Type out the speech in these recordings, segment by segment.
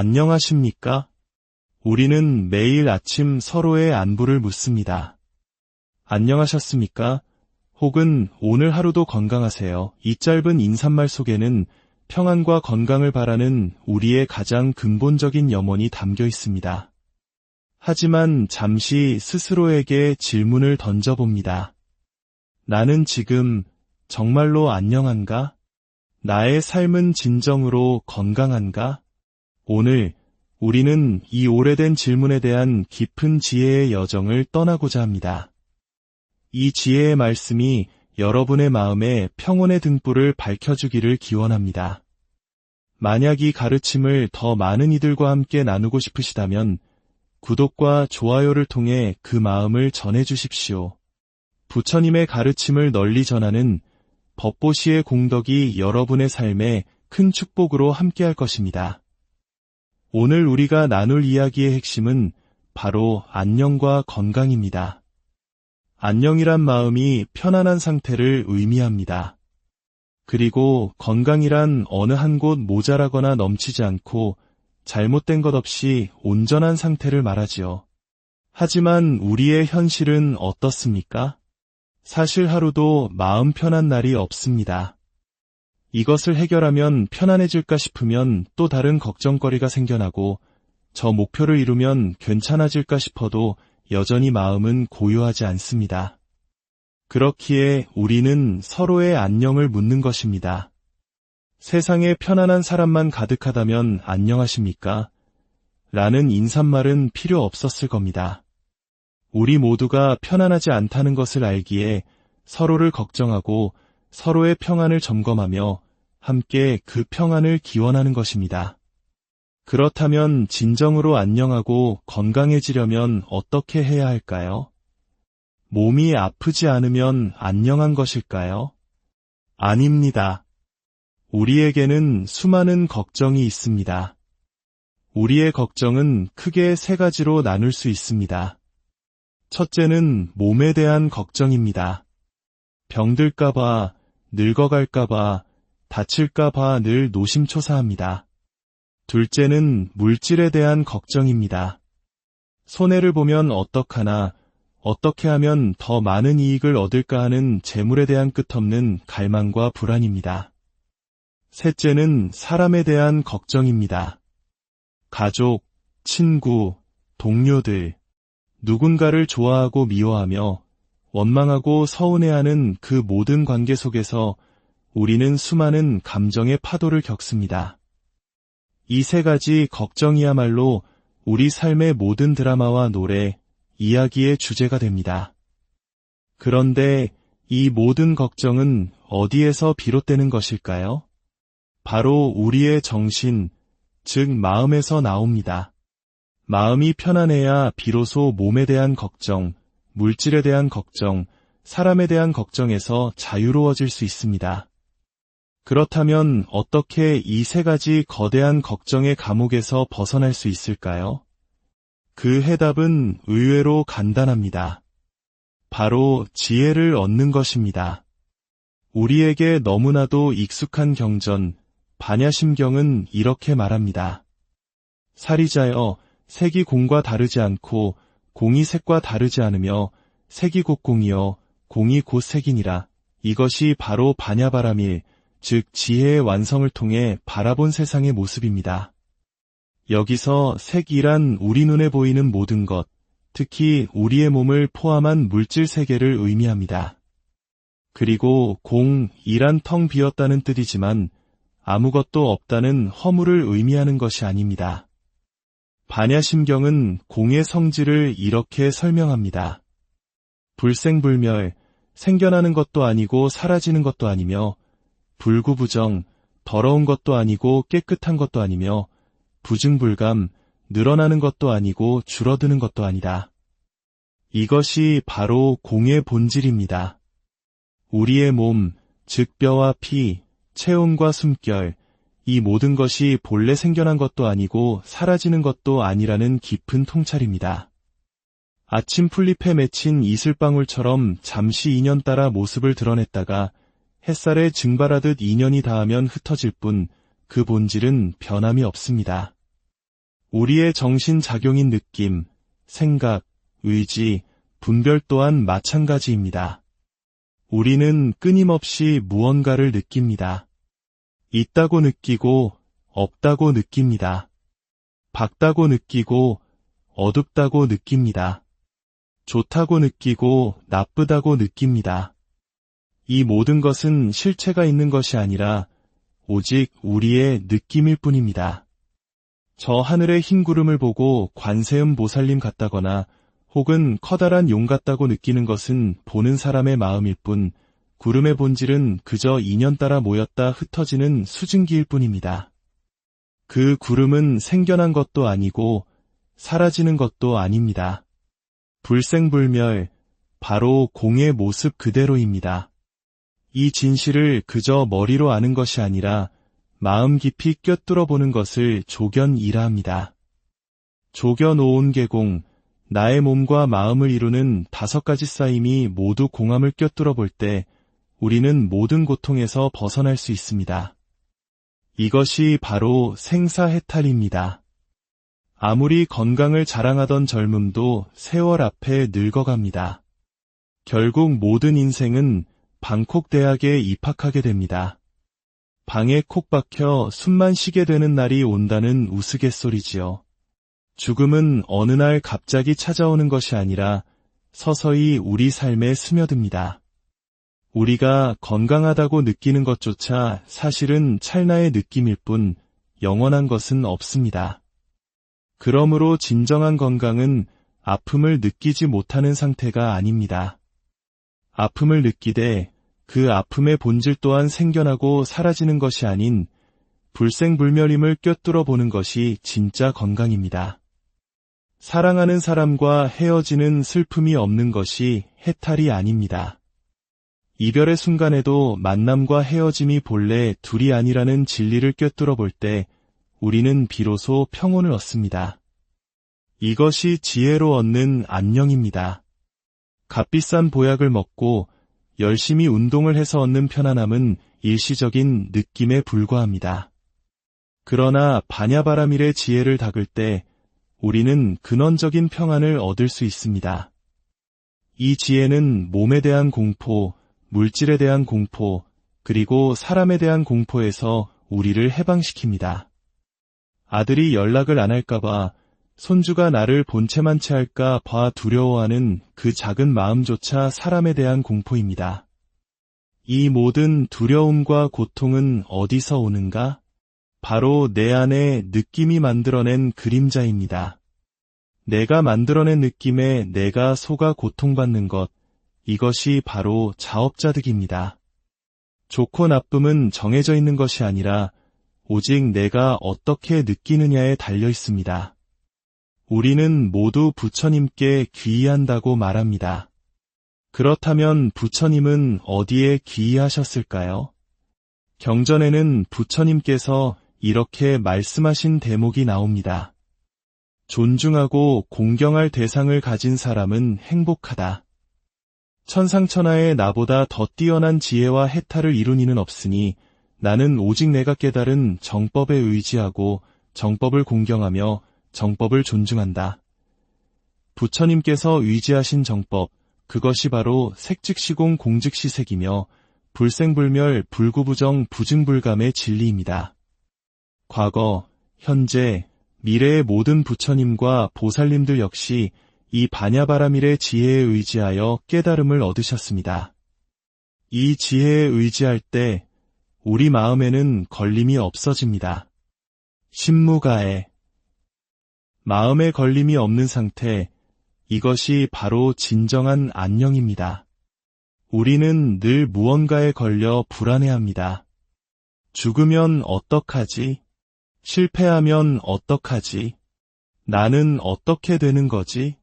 안녕하십니까? 우리는 매일 아침 서로의 안부를 묻습니다. 안녕하셨습니까? 혹은 오늘 하루도 건강하세요. 이 짧은 인사말 속에는 평안과 건강을 바라는 우리의 가장 근본적인 염원이 담겨 있습니다. 하지만 잠시 스스로에게 질문을 던져봅니다. 나는 지금 정말로 안녕한가? 나의 삶은 진정으로 건강한가? 오늘 우리는 이 오래된 질문에 대한 깊은 지혜의 여정을 떠나고자 합니다. 이 지혜의 말씀이 여러분의 마음에 평온의 등불을 밝혀주기를 기원합니다. 만약 이 가르침을 더 많은 이들과 함께 나누고 싶으시다면 구독과 좋아요를 통해 그 마음을 전해주십시오. 부처님의 가르침을 널리 전하는 법보시의 공덕이 여러분의 삶에 큰 축복으로 함께할 것입니다. 오늘 우리가 나눌 이야기의 핵심은 바로 안녕과 건강입니다. 안녕이란 마음이 편안한 상태를 의미합니다. 그리고 건강이란 어느 한 곳 모자라거나 넘치지 않고 잘못된 것 없이 온전한 상태를 말하지요. 하지만 우리의 현실은 어떻습니까? 사실 하루도 마음 편한 날이 없습니다. 이것을 해결하면 편안해질까 싶으면 또 다른 걱정거리가 생겨나고 저 목표를 이루면 괜찮아질까 싶어도 여전히 마음은 고요하지 않습니다. 그렇기에 우리는 서로의 안녕을 묻는 것입니다. 세상에 편안한 사람만 가득하다면 안녕하십니까? 라는 인사말은 필요 없었을 겁니다. 우리 모두가 편안하지 않다는 것을 알기에 서로를 걱정하고 서로의 평안을 점검하며 함께 그 평안을 기원하는 것입니다. 그렇다면 진정으로 안녕하고 건강해지려면 어떻게 해야 할까요? 몸이 아프지 않으면 안녕한 것일까요? 아닙니다. 우리에게는 수많은 걱정이 있습니다. 우리의 걱정은 크게 세 가지로 나눌 수 있습니다. 첫째는 몸에 대한 걱정입니다. 병들까봐, 늙어갈까봐, 다칠까봐 늘 노심초사합니다. 둘째는 물질에 대한 걱정입니다. 손해를 보면 어떡하나, 어떻게 하면 더 많은 이익을 얻을까 하는 재물에 대한 끝없는 갈망과 불안입니다. 셋째는 사람에 대한 걱정입니다. 가족, 친구, 동료들, 누군가를 좋아하고 미워하며 원망하고 서운해하는 그 모든 관계 속에서 우리는 수많은 감정의 파도를 겪습니다. 이 세 가지 걱정이야말로 우리 삶의 모든 드라마와 노래, 이야기의 주제가 됩니다. 그런데 이 모든 걱정은 어디에서 비롯되는 것일까요? 바로 우리의 정신, 즉 마음에서 나옵니다. 마음이 편안해야 비로소 몸에 대한 걱정, 물질에 대한 걱정, 사람에 대한 걱정에서 자유로워질 수 있습니다. 그렇다면 어떻게 이 세 가지 거대한 걱정의 감옥에서 벗어날 수 있을까요? 그 해답은 의외로 간단합니다. 바로 지혜를 얻는 것입니다. 우리에게 너무나도 익숙한 경전, 반야심경은 이렇게 말합니다. 사리자여, 색이 공과 다르지 않고 공이 색과 다르지 않으며 색이 곧 공이요 공이 곧 색이니라. 이것이 바로 반야바라밀, 즉 지혜의 완성을 통해 바라본 세상의 모습입니다. 여기서 색이란 우리 눈에 보이는 모든 것, 특히 우리의 몸을 포함한 물질 세계를 의미합니다. 그리고 공이란 텅 비었다는 뜻이지만 아무것도 없다는 허물을 의미하는 것이 아닙니다. 반야심경은 공의 성질을 이렇게 설명합니다. 불생불멸, 생겨나는 것도 아니고 사라지는 것도 아니며 불구부정, 더러운 것도 아니고 깨끗한 것도 아니며 부증불감, 늘어나는 것도 아니고 줄어드는 것도 아니다. 이것이 바로 공의 본질입니다. 우리의 몸, 즉 뼈와 피, 체온과 숨결, 이 모든 것이 본래 생겨난 것도 아니고 사라지는 것도 아니라는 깊은 통찰입니다. 아침 풀잎에 맺힌 이슬방울처럼 잠시 인연 따라 모습을 드러냈다가 햇살에 증발하듯 인연이 닿으면 흩어질 뿐 그 본질은 변함이 없습니다. 우리의 정신작용인 느낌, 생각, 의지, 분별 또한 마찬가지입니다. 우리는 끊임없이 무언가를 느낍니다. 있다고 느끼고 없다고 느낍니다. 밝다고 느끼고 어둡다고 느낍니다. 좋다고 느끼고 나쁘다고 느낍니다. 이 모든 것은 실체가 있는 것이 아니라 오직 우리의 느낌일 뿐입니다. 저 하늘의 흰 구름을 보고 관세음 보살님 같다거나 혹은 커다란 용 같다고 느끼는 것은 보는 사람의 마음일 뿐, 구름의 본질은 그저 인연 따라 모였다 흩어지는 수증기일 뿐입니다. 그 구름은 생겨난 것도 아니고 사라지는 것도 아닙니다. 불생불멸, 바로 공의 모습 그대로입니다. 이 진실을 그저 머리로 아는 것이 아니라 마음 깊이 꿰뚫어 보는 것을 조견이라 합니다. 조견오온 계공, 나의 몸과 마음을 이루는 5가지 쌓임이 모두 공함을 꿰뚫어 볼 때 우리는 모든 고통에서 벗어날 수 있습니다. 이것이 바로 생사해탈입니다. 아무리 건강을 자랑하던 젊음도 세월 앞에 늙어갑니다. 결국 모든 인생은 방콕 대학에 입학하게 됩니다. 방에 콕 박혀 숨만 쉬게 되는 날이 온다는 우스갯소리지요. 죽음은 어느 날 갑자기 찾아오는 것이 아니라 서서히 우리 삶에 스며듭니다. 우리가 건강하다고 느끼는 것조차 사실은 찰나의 느낌일 뿐 영원한 것은 없습니다. 그러므로 진정한 건강은 아픔을 느끼지 못하는 상태가 아닙니다. 아픔을 느끼되 그 아픔의 본질 또한 생겨나고 사라지는 것이 아닌 불생불멸임을 꿰뚫어 보는 것이 진짜 건강입니다. 사랑하는 사람과 헤어지는 슬픔이 없는 것이 해탈이 아닙니다. 이별의 순간에도 만남과 헤어짐이 본래 둘이 아니라는 진리를 꿰뚫어 볼 때 우리는 비로소 평온을 얻습니다. 이것이 지혜로 얻는 안녕입니다. 값비싼 보약을 먹고 열심히 운동을 해서 얻는 편안함은 일시적인 느낌에 불과합니다. 그러나 반야바라밀의 지혜를 닦을 때 우리는 근원적인 평안을 얻을 수 있습니다. 이 지혜는 몸에 대한 공포, 물질에 대한 공포, 그리고 사람에 대한 공포에서 우리를 해방시킵니다. 아들이 연락을 안 할까봐, 손주가 나를 본체만 채할까 봐 두려워하는 그 작은 마음조차 사람에 대한 공포입니다. 이 모든 두려움과 고통은 어디서 오는가? 바로 내 안에 느낌이 만들어낸 그림자입니다. 내가 만들어낸 느낌에 내가 속아 고통받는 것, 이것이 바로 자업자득입니다. 좋고 나쁨은 정해져 있는 것이 아니라 오직 내가 어떻게 느끼느냐에 달려 있습니다. 우리는 모두 부처님께 귀의한다고 말합니다. 그렇다면 부처님은 어디에 귀의하셨을까요? 경전에는 부처님께서 이렇게 말씀하신 대목이 나옵니다. 존중하고 공경할 대상을 가진 사람은 행복하다. 천상천하에 나보다 더 뛰어난 지혜와 해탈을 이룬 이는 없으니 나는 오직 내가 깨달은 정법에 의지하고 정법을 공경하며 정법을 존중한다. 부처님께서 의지하신 정법, 그것이 바로 색즉시공 공즉시색이며 불생불멸 불구부정 부증불감의 진리입니다. 과거, 현재, 미래의 모든 부처님과 보살님들 역시 이 반야바라밀의 지혜에 의지하여 깨달음을 얻으셨습니다. 이 지혜에 의지할 때 우리 마음에는 걸림이 없어집니다. 신무가에 마음에 걸림이 없는 상태, 이것이 바로 진정한 안녕입니다. 우리는 늘 무언가에 걸려 불안해합니다. 죽으면 어떡하지? 실패하면 어떡하지? 나는 어떻게 되는 거지?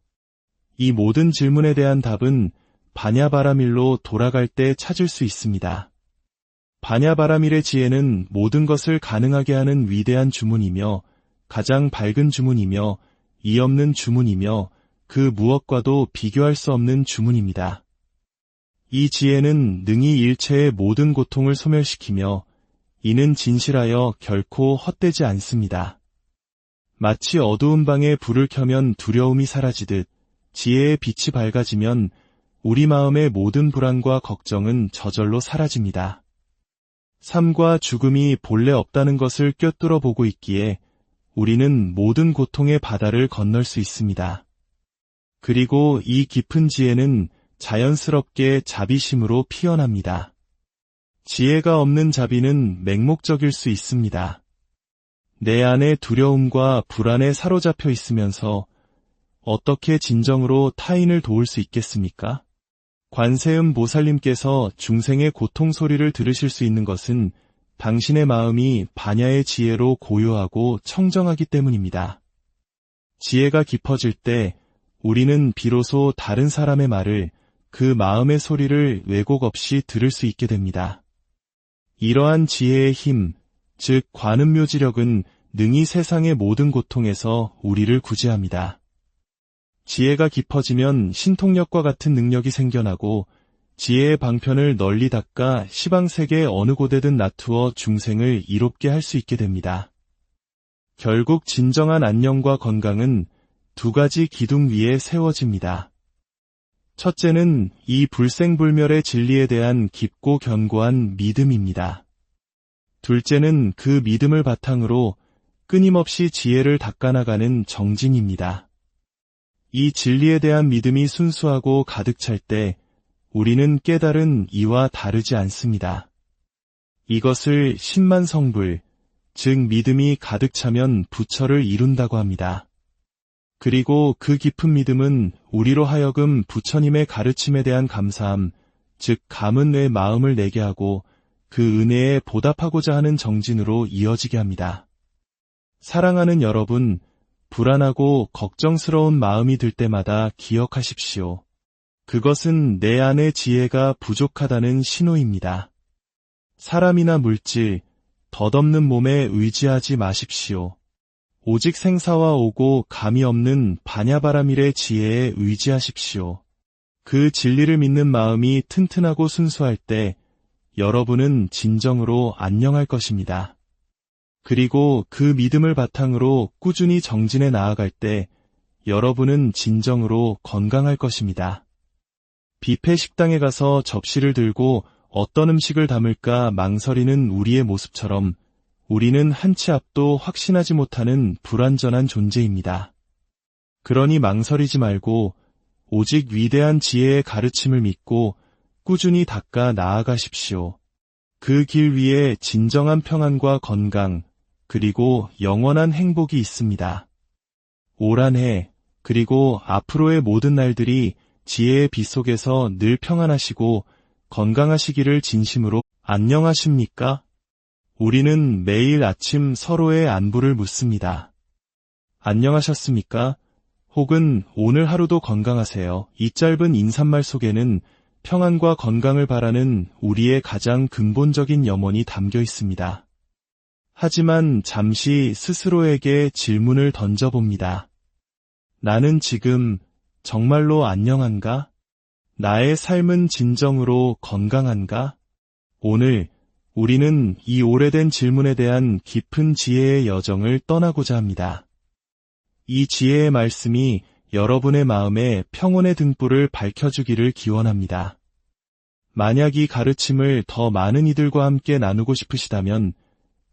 이 모든 질문에 대한 답은 반야바라밀로 돌아갈 때 찾을 수 있습니다. 반야바라밀의 지혜는 모든 것을 가능하게 하는 위대한 주문이며 가장 밝은 주문이며 이 없는 주문이며 그 무엇과도 비교할 수 없는 주문입니다. 이 지혜는 능히 일체의 모든 고통을 소멸시키며 이는 진실하여 결코 헛되지 않습니다. 마치 어두운 방에 불을 켜면 두려움이 사라지듯 지혜의 빛이 밝아지면 우리 마음의 모든 불안과 걱정은 저절로 사라집니다. 삶과 죽음이 본래 없다는 것을 꿰뚫어 보고 있기에 우리는 모든 고통의 바다를 건널 수 있습니다. 그리고 이 깊은 지혜는 자연스럽게 자비심으로 피어납니다. 지혜가 없는 자비는 맹목적일 수 있습니다. 내 안에 두려움과 불안에 사로잡혀 있으면서 어떻게 진정으로 타인을 도울 수 있겠습니까? 관세음 보살님께서 중생의 고통 소리를 들으실 수 있는 것은 당신의 마음이 반야의 지혜로 고요하고 청정하기 때문입니다. 지혜가 깊어질 때 우리는 비로소 다른 사람의 말을, 그 마음의 소리를 왜곡 없이 들을 수 있게 됩니다. 이러한 지혜의 힘, 즉 관음묘지력은 능히 세상의 모든 고통에서 우리를 구제합니다. 지혜가 깊어지면 신통력과 같은 능력이 생겨나고 지혜의 방편을 널리 닦아 시방세계 어느 곳에든 나투어 중생을 이롭게 할 수 있게 됩니다. 결국 진정한 안녕과 건강은 두 가지 기둥 위에 세워집니다. 첫째는 이 불생불멸의 진리에 대한 깊고 견고한 믿음입니다. 둘째는 그 믿음을 바탕으로 끊임없이 지혜를 닦아나가는 정진입니다. 이 진리에 대한 믿음이 순수하고 가득 찰 때 우리는 깨달은 이와 다르지 않습니다. 이것을 신만성불, 즉 믿음이 가득 차면 부처를 이룬다고 합니다. 그리고 그 깊은 믿음은 우리로 하여금 부처님의 가르침에 대한 감사함, 즉 감은 내 마음을 내게 하고 그 은혜에 보답하고자 하는 정진으로 이어지게 합니다. 사랑하는 여러분, 불안하고 걱정스러운 마음이 들 때마다 기억하십시오. 그것은 내 안의 지혜가 부족하다는 신호입니다. 사람이나 물질, 덧없는 몸에 의지하지 마십시오. 오직 생사와 오고 감이 없는 반야바라밀의 지혜에 의지하십시오. 그 진리를 믿는 마음이 튼튼하고 순수할 때 여러분은 진정으로 안녕할 것입니다. 그리고 그 믿음을 바탕으로 꾸준히 정진해 나아갈 때 여러분은 진정으로 건강할 것입니다. 뷔페 식당에 가서 접시를 들고 어떤 음식을 담을까 망설이는 우리의 모습처럼 우리는 한 치 앞도 확신하지 못하는 불완전한 존재입니다. 그러니 망설이지 말고 오직 위대한 지혜의 가르침을 믿고 꾸준히 닦아 나아가십시오. 그 길 위에 진정한 평안과 건강, 그리고 영원한 행복이 있습니다. 올 한 해, 그리고 앞으로의 모든 날들이 지혜의 빛 속에서 늘 평안하시고 건강하시기를 진심으로. 안녕하십니까? 우리는 매일 아침 서로의 안부를 묻습니다. 안녕하셨습니까? 혹은 오늘 하루도 건강하세요. 이 짧은 인사말 속에는 평안과 건강을 바라는 우리의 가장 근본적인 염원이 담겨 있습니다. 하지만 잠시 스스로에게 질문을 던져봅니다. 나는 지금 정말로 안녕한가? 나의 삶은 진정으로 건강한가? 오늘 우리는 이 오래된 질문에 대한 깊은 지혜의 여정을 떠나고자 합니다. 이 지혜의 말씀이 여러분의 마음에 평온의 등불을 밝혀주기를 기원합니다. 만약 이 가르침을 더 많은 이들과 함께 나누고 싶으시다면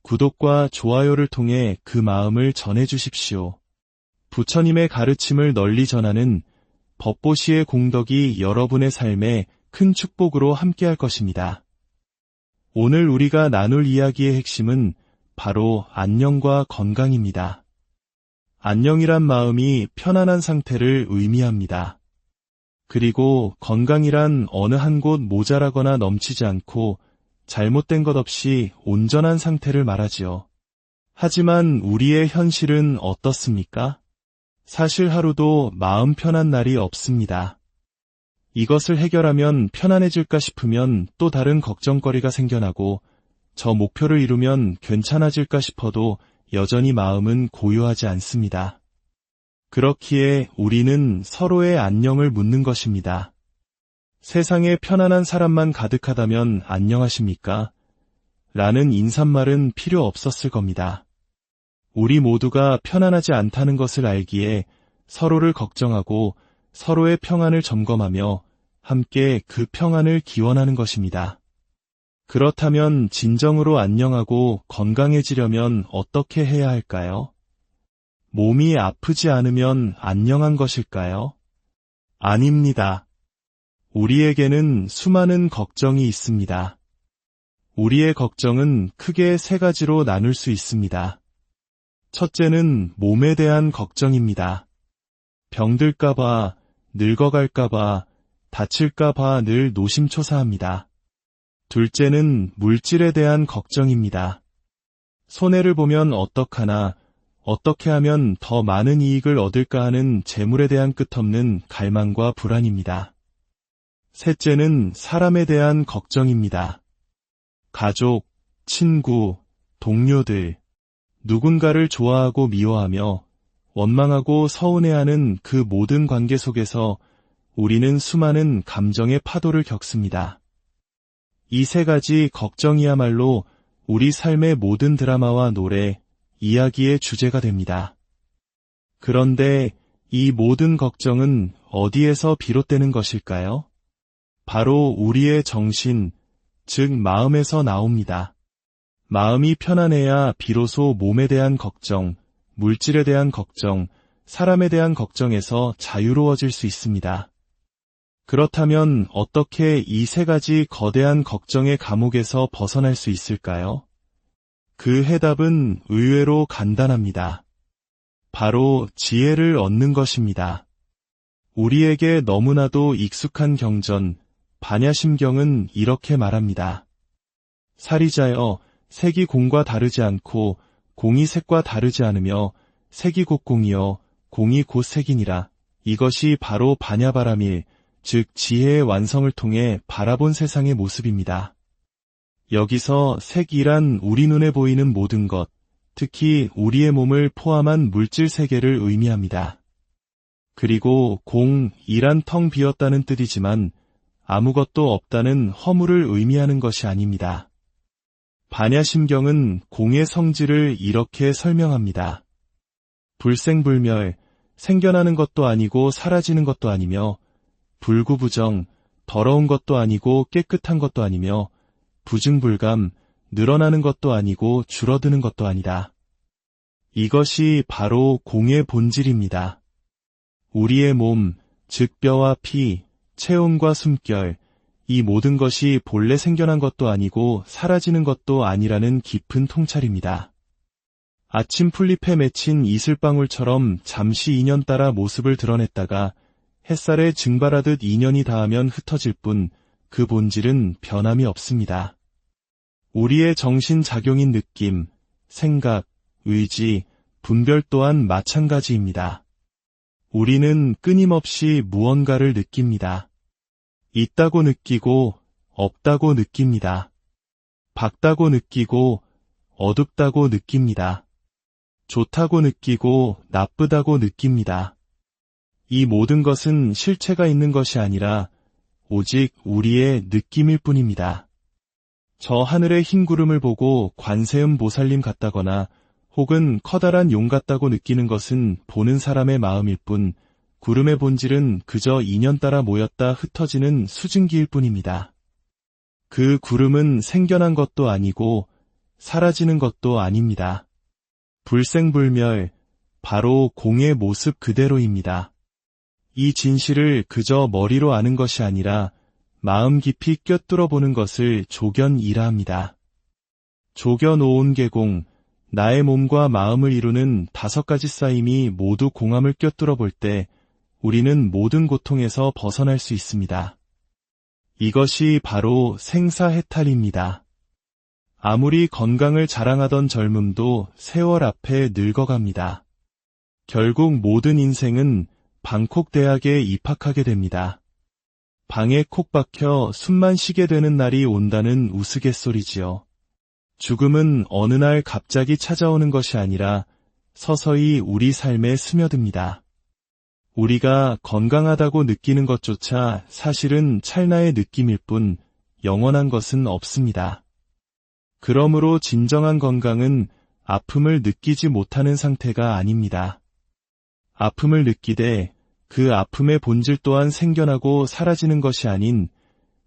구독과 좋아요를 통해 그 마음을 전해주십시오. 부처님의 가르침을 널리 전하는 법보시의 공덕이 여러분의 삶에 큰 축복으로 함께할 것입니다. 오늘 우리가 나눌 이야기의 핵심은 바로 안녕과 건강입니다. 안녕이란 마음이 편안한 상태를 의미합니다. 그리고 건강이란 어느 한 곳 모자라거나 넘치지 않고 잘못된 것 없이 온전한 상태를 말하지요. 하지만 우리의 현실은 어떻습니까? 사실 하루도 마음 편한 날이 없습니다. 이것을 해결하면 편안해질까 싶으면 또 다른 걱정거리가 생겨나고 저 목표를 이루면 괜찮아질까 싶어도 여전히 마음은 고요하지 않습니다. 그렇기에 우리는 서로의 안녕을 묻는 것입니다. 세상에 편안한 사람만 가득하다면 안녕하십니까? 라는 인사말은 필요 없었을 겁니다. 우리 모두가 편안하지 않다는 것을 알기에 서로를 걱정하고 서로의 평안을 점검하며 함께 그 평안을 기원하는 것입니다. 그렇다면 진정으로 안녕하고 건강해지려면 어떻게 해야 할까요? 몸이 아프지 않으면 안녕한 것일까요? 아닙니다. 우리에게는 수많은 걱정이 있습니다. 우리의 걱정은 크게 세 가지로 나눌 수 있습니다. 첫째는 몸에 대한 걱정입니다. 병들까봐, 늙어갈까봐, 다칠까봐 늘 노심초사합니다. 둘째는 물질에 대한 걱정입니다. 손해를 보면 어떡하나, 어떻게 하면 더 많은 이익을 얻을까 하는 재물에 대한 끝없는 갈망과 불안입니다. 셋째는 사람에 대한 걱정입니다. 가족, 친구, 동료들, 누군가를 좋아하고 미워하며 원망하고 서운해하는 그 모든 관계 속에서 우리는 수많은 감정의 파도를 겪습니다. 이 세 가지 걱정이야말로 우리 삶의 모든 드라마와 노래, 이야기의 주제가 됩니다. 그런데 이 모든 걱정은 어디에서 비롯되는 것일까요? 바로 우리의 정신, 즉 마음에서 나옵니다. 마음이 편안해야 비로소 몸에 대한 걱정, 물질에 대한 걱정, 사람에 대한 걱정에서 자유로워질 수 있습니다. 그렇다면 어떻게 이 세 가지 거대한 걱정의 감옥에서 벗어날 수 있을까요? 그 해답은 의외로 간단합니다. 바로 지혜를 얻는 것입니다. 우리에게 너무나도 익숙한 경전, 반야심경은 이렇게 말합니다. 사리자여, 색이 공과 다르지 않고 공이 색과 다르지 않으며 색이 곧 공이요 공이 곧 색이니라. 이것이 바로 반야바라밀, 즉 지혜의 완성을 통해 바라본 세상의 모습입니다. 여기서 색이란 우리 눈에 보이는 모든 것, 특히 우리의 몸을 포함한 물질 세계를 의미합니다. 그리고 공이란 텅 비었다는 뜻이지만 아무것도 없다는 허물을 의미하는 것이 아닙니다. 반야심경은 공의 성질을 이렇게 설명합니다. 불생불멸, 생겨나는 것도 아니고 사라지는 것도 아니며 불구부정, 더러운 것도 아니고 깨끗한 것도 아니며 부증불감, 늘어나는 것도 아니고 줄어드는 것도 아니다. 이것이 바로 공의 본질입니다. 우리의 몸, 즉 뼈와 피, 체온과 숨결, 이 모든 것이 본래 생겨난 것도 아니고 사라지는 것도 아니라는 깊은 통찰입니다. 아침 풀잎에 맺힌 이슬방울처럼 잠시 인연 따라 모습을 드러냈다가 햇살에 증발하듯 인연이 닿으면 흩어질 뿐 그 본질은 변함이 없습니다. 우리의 정신작용인 느낌, 생각, 의지, 분별 또한 마찬가지입니다. 우리는 끊임없이 무언가를 느낍니다. 있다고 느끼고 없다고 느낍니다. 밝다고 느끼고 어둡다고 느낍니다. 좋다고 느끼고 나쁘다고 느낍니다. 이 모든 것은 실체가 있는 것이 아니라 오직 우리의 느낌일 뿐입니다. 저 하늘의 흰 구름을 보고 관세음 보살님 같다거나 혹은 커다란 용 같다고 느끼는 것은 보는 사람의 마음일 뿐 구름의 본질은 그저 인연 따라 모였다 흩어지는 수증기일 뿐입니다. 그 구름은 생겨난 것도 아니고 사라지는 것도 아닙니다. 불생불멸, 바로 공의 모습 그대로입니다. 이 진실을 그저 머리로 아는 것이 아니라 마음 깊이 꿰뚫어 보는 것을 조견이라 합니다. 조견오온계공, 나의 몸과 마음을 이루는 5가지 쌓임이 모두 공함을 꿰뚫어 볼 때 우리는 모든 고통에서 벗어날 수 있습니다. 이것이 바로 생사해탈입니다. 아무리 건강을 자랑하던 젊음도 세월 앞에 늙어갑니다. 결국 모든 인생은 방콕 대학에 입학하게 됩니다. 방에 콕 박혀 숨만 쉬게 되는 날이 온다는 우스갯소리지요. 죽음은 어느 날 갑자기 찾아오는 것이 아니라 서서히 우리 삶에 스며듭니다. 우리가 건강하다고 느끼는 것조차 사실은 찰나의 느낌일 뿐 영원한 것은 없습니다. 그러므로 진정한 건강은 아픔을 느끼지 못하는 상태가 아닙니다. 아픔을 느끼되 그 아픔의 본질 또한 생겨나고 사라지는 것이 아닌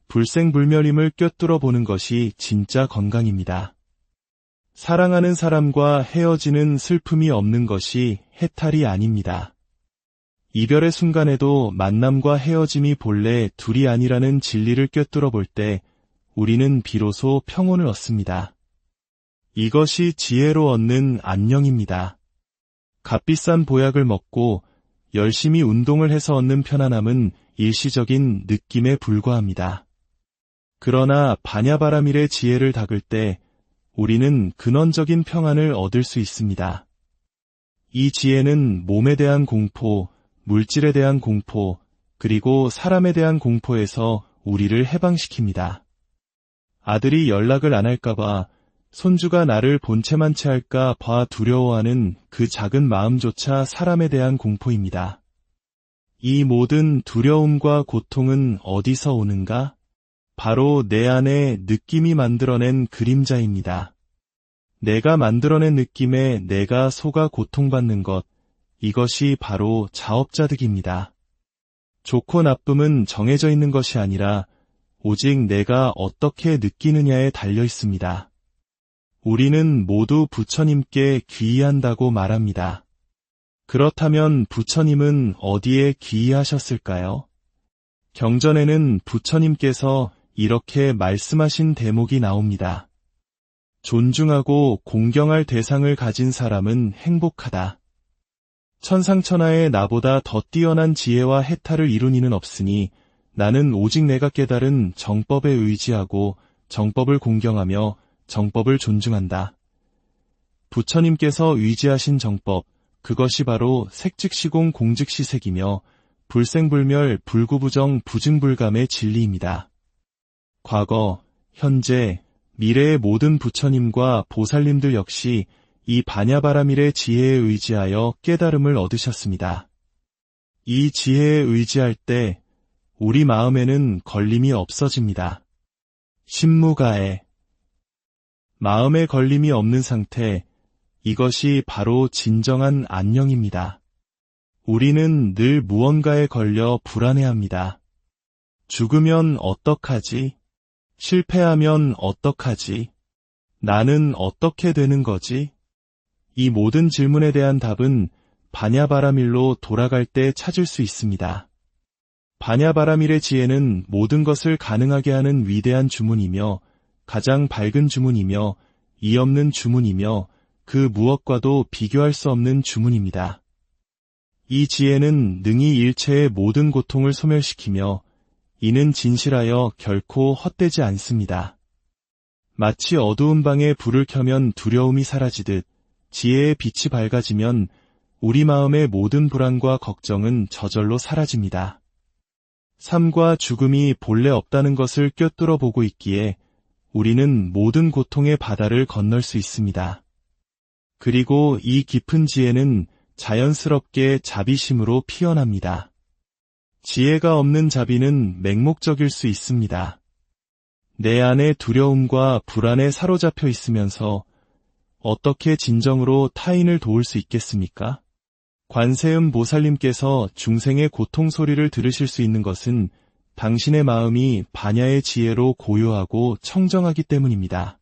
불생불멸임을 꿰뚫어 보는 것이 진짜 건강입니다. 사랑하는 사람과 헤어지는 슬픔이 없는 것이 해탈이 아닙니다. 이별의 순간에도 만남과 헤어짐이 본래 둘이 아니라는 진리를 꿰뚫어 볼 때 우리는 비로소 평온을 얻습니다. 이것이 지혜로 얻는 안녕입니다. 값비싼 보약을 먹고 열심히 운동을 해서 얻는 편안함은 일시적인 느낌에 불과합니다. 그러나 반야바라밀의 지혜를 닦을 때 우리는 근원적인 평안을 얻을 수 있습니다. 이 지혜는 몸에 대한 공포, 물질에 대한 공포, 그리고 사람에 대한 공포에서 우리를 해방시킵니다. 아들이 연락을 안 할까봐, 손주가 나를 본체만 채할까 봐 두려워하는 그 작은 마음조차 사람에 대한 공포입니다. 이 모든 두려움과 고통은 어디서 오는가? 바로 내 안에 느낌이 만들어낸 그림자입니다. 내가 만들어낸 느낌에 내가 속아 고통받는 것, 이것이 바로 자업자득입니다. 좋고 나쁨은 정해져 있는 것이 아니라 오직 내가 어떻게 느끼느냐에 달려 있습니다. 우리는 모두 부처님께 귀의한다고 말합니다. 그렇다면 부처님은 어디에 귀의하셨을까요? 경전에는 부처님께서 이렇게 말씀하신 대목이 나옵니다. 존중하고 공경할 대상을 가진 사람은 행복하다. 천상천하에 나보다 더 뛰어난 지혜와 해탈을 이룬 이는 없으니 나는 오직 내가 깨달은 정법에 의지하고 정법을 공경하며 정법을 존중한다. 부처님께서 의지하신 정법, 그것이 바로 색즉시공 공즉시색이며 불생불멸 불구부정 부증불감의 진리입니다. 과거, 현재, 미래의 모든 부처님과 보살님들 역시 이 반야바라밀의 지혜에 의지하여 깨달음을 얻으셨습니다. 이 지혜에 의지할 때 우리 마음에는 걸림이 없어집니다. 신무가에 마음에 걸림이 없는 상태, 이것이 바로 진정한 안녕입니다. 우리는 늘 무언가에 걸려 불안해합니다. 죽으면 어떡하지? 실패하면 어떡하지? 나는 어떻게 되는 거지? 이 모든 질문에 대한 답은 반야바라밀로 돌아갈 때 찾을 수 있습니다. 반야바라밀의 지혜는 모든 것을 가능하게 하는 위대한 주문이며 가장 밝은 주문이며 이 없는 주문이며 그 무엇과도 비교할 수 없는 주문입니다. 이 지혜는 능히 일체의 모든 고통을 소멸시키며 이는 진실하여 결코 헛되지 않습니다. 마치 어두운 방에 불을 켜면 두려움이 사라지듯 지혜의 빛이 밝아지면 우리 마음의 모든 불안과 걱정은 저절로 사라집니다. 삶과 죽음이 본래 없다는 것을 꿰뚫어 보고 있기에 우리는 모든 고통의 바다를 건널 수 있습니다. 그리고 이 깊은 지혜는 자연스럽게 자비심으로 피어납니다. 지혜가 없는 자비는 맹목적일 수 있습니다. 내 안에 두려움과 불안에 사로잡혀 있으면서 어떻게 진정으로 타인을 도울 수 있겠습니까? 관세음 보살님께서 중생의 고통 소리를 들으실 수 있는 것은 당신의 마음이 반야의 지혜로 고요하고 청정하기 때문입니다.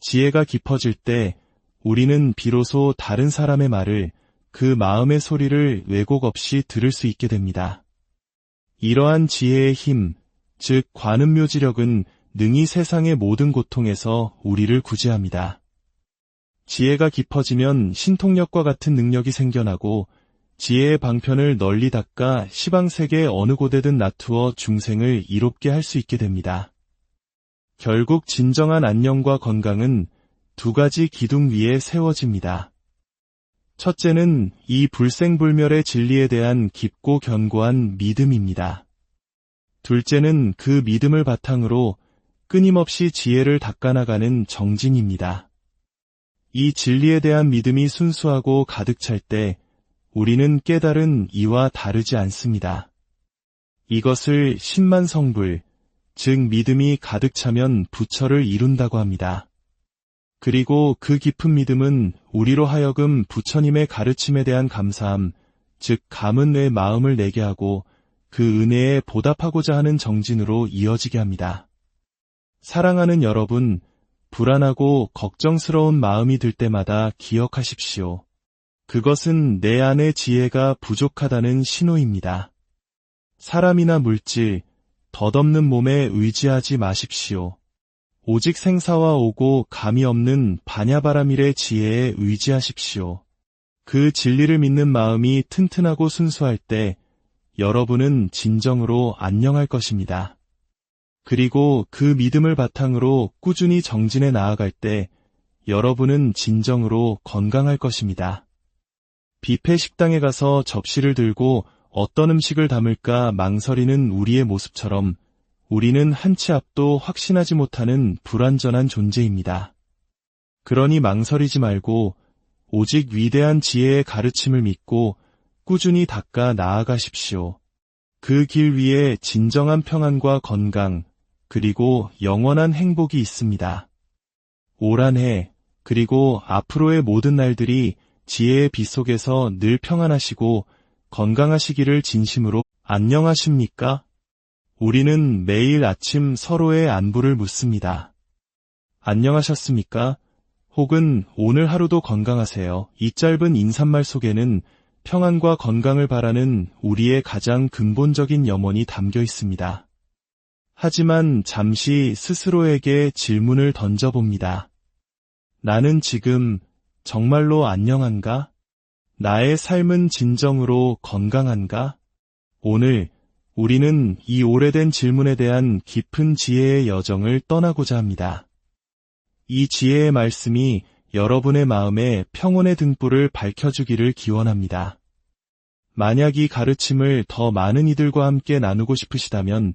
지혜가 깊어질 때 우리는 비로소 다른 사람의 말을, 그 마음의 소리를 왜곡 없이 들을 수 있게 됩니다. 이러한 지혜의 힘, 즉 관음묘지력은 능히 세상의 모든 고통에서 우리를 구제합니다. 지혜가 깊어지면 신통력과 같은 능력이 생겨나고 지혜의 방편을 널리 닦아 시방세계 어느 곳에든 나투어 중생을 이롭게 할 수 있게 됩니다. 결국 진정한 안녕과 건강은 두 가지 기둥 위에 세워집니다. 첫째는 이 불생불멸의 진리에 대한 깊고 견고한 믿음입니다. 둘째는 그 믿음을 바탕으로 끊임없이 지혜를 닦아나가는 정진입니다. 이 진리에 대한 믿음이 순수하고 가득 찰 때 우리는 깨달은 이와 다르지 않습니다. 이것을 신만성불, 즉 믿음이 가득 차면 부처를 이룬다고 합니다. 그리고 그 깊은 믿음은 우리로 하여금 부처님의 가르침에 대한 감사함, 즉 감은 내 마음을 내게 하고 그 은혜에 보답하고자 하는 정진으로 이어지게 합니다. 사랑하는 여러분, 불안하고 걱정스러운 마음이 들 때마다 기억하십시오. 그것은 내 안의 지혜가 부족하다는 신호입니다. 사람이나 물질, 덧없는 몸에 의지하지 마십시오. 오직 생사와 오고 감이 없는 바냐바라밀의 지혜에 의지하십시오. 그 진리를 믿는 마음이 튼튼하고 순수할 때 여러분은 진정으로 안녕할 것입니다. 그리고 그 믿음을 바탕으로 꾸준히 정진해 나아갈 때 여러분은 진정으로 건강할 것입니다. 뷔페 식당에 가서 접시를 들고 어떤 음식을 담을까 망설이는 우리의 모습처럼 우리는 한 치 앞도 확신하지 못하는 불완전한 존재입니다. 그러니 망설이지 말고 오직 위대한 지혜의 가르침을 믿고 꾸준히 닦아 나아가십시오. 그 길 위에 진정한 평안과 건강, 그리고 영원한 행복이 있습니다. 올 한 해, 그리고 앞으로의 모든 날들이 지혜의 빛 속에서 늘 평안하시고 건강하시기를 진심으로. 안녕하십니까? 우리는 매일 아침 서로의 안부를 묻습니다. 안녕하셨습니까? 혹은 오늘 하루도 건강하세요. 이 짧은 인사말 속에는 평안과 건강을 바라는 우리의 가장 근본적인 염원이 담겨 있습니다. 하지만 잠시 스스로에게 질문을 던져봅니다. 나는 지금 정말로 안녕한가? 나의 삶은 진정으로 건강한가? 오늘 우리는 이 오래된 질문에 대한 깊은 지혜의 여정을 떠나고자 합니다. 이 지혜의 말씀이 여러분의 마음에 평온의 등불을 밝혀주기를 기원합니다. 만약 이 가르침을 더 많은 이들과 함께 나누고 싶으시다면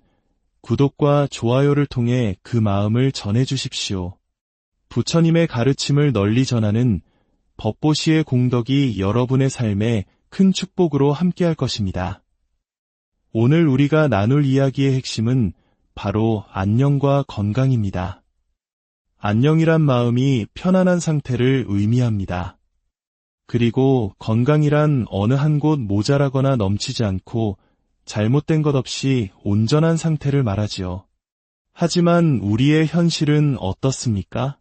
구독과 좋아요를 통해 그 마음을 전해주십시오. 부처님의 가르침을 널리 전하는 법보시의 공덕이 여러분의 삶에 큰 축복으로 함께할 것입니다. 오늘 우리가 나눌 이야기의 핵심은 바로 안녕과 건강입니다. 안녕이란 마음이 편안한 상태를 의미합니다. 그리고 건강이란 어느 한 곳 모자라거나 넘치지 않고 잘못된 것 없이 온전한 상태를 말하지요. 하지만 우리의 현실은 어떻습니까?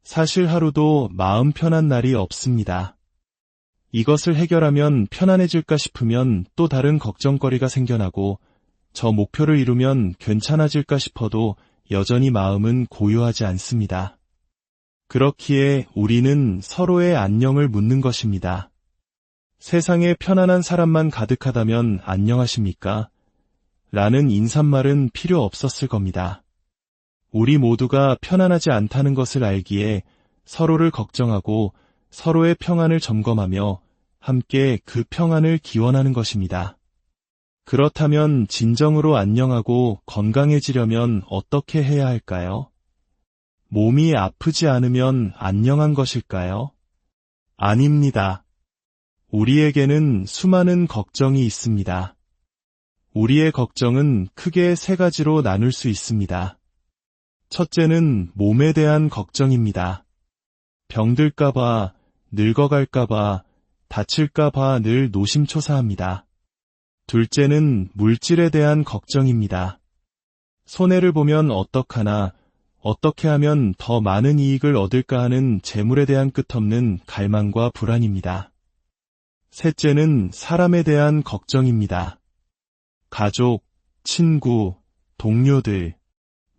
사실 하루도 마음 편한 날이 없습니다. 이것을 해결하면 편안해질까 싶으면 또 다른 걱정거리가 생겨나고 저 목표를 이루면 괜찮아질까 싶어도 여전히 마음은 고요하지 않습니다. 그렇기에 우리는 서로의 안녕을 묻는 것입니다. 세상에 편안한 사람만 가득하다면 안녕하십니까? 라는 인사말은 필요 없었을 겁니다. 우리 모두가 편안하지 않다는 것을 알기에 서로를 걱정하고 서로의 평안을 점검하며 함께 그 평안을 기원하는 것입니다. 그렇다면 진정으로 안녕하고 건강해지려면 어떻게 해야 할까요? 몸이 아프지 않으면 안녕한 것일까요? 아닙니다. 우리에게는 수많은 걱정이 있습니다. 우리의 걱정은 크게 세 가지로 나눌 수 있습니다. 첫째는 몸에 대한 걱정입니다. 병들까봐, 늙어갈까봐, 다칠까봐 늘 노심초사합니다. 둘째는 물질에 대한 걱정입니다. 손해를 보면 어떡하나, 어떻게 하면 더 많은 이익을 얻을까 하는 재물에 대한 끝없는 갈망과 불안입니다. 셋째는 사람에 대한 걱정입니다. 가족, 친구, 동료들,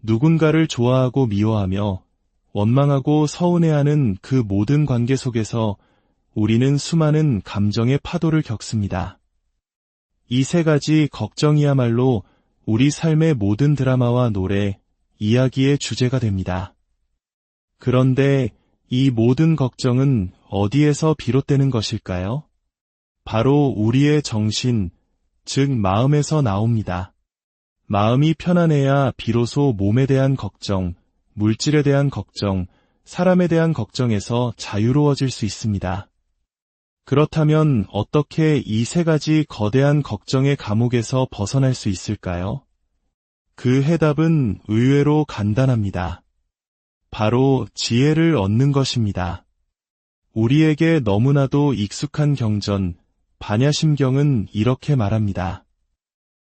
누군가를 좋아하고 미워하며 원망하고 서운해하는 그 모든 관계 속에서 우리는 수많은 감정의 파도를 겪습니다. 이 세 가지 걱정이야말로 우리 삶의 모든 드라마와 노래, 이야기의 주제가 됩니다. 그런데 이 모든 걱정은 어디에서 비롯되는 것일까요? 바로 우리의 정신, 즉 마음에서 나옵니다. 마음이 편안해야 비로소 몸에 대한 걱정, 물질에 대한 걱정, 사람에 대한 걱정에서 자유로워질 수 있습니다. 그렇다면 어떻게 이 세 가지 거대한 걱정의 감옥에서 벗어날 수 있을까요? 그 해답은 의외로 간단합니다. 바로 지혜를 얻는 것입니다. 우리에게 너무나도 익숙한 경전, 반야심경은 이렇게 말합니다.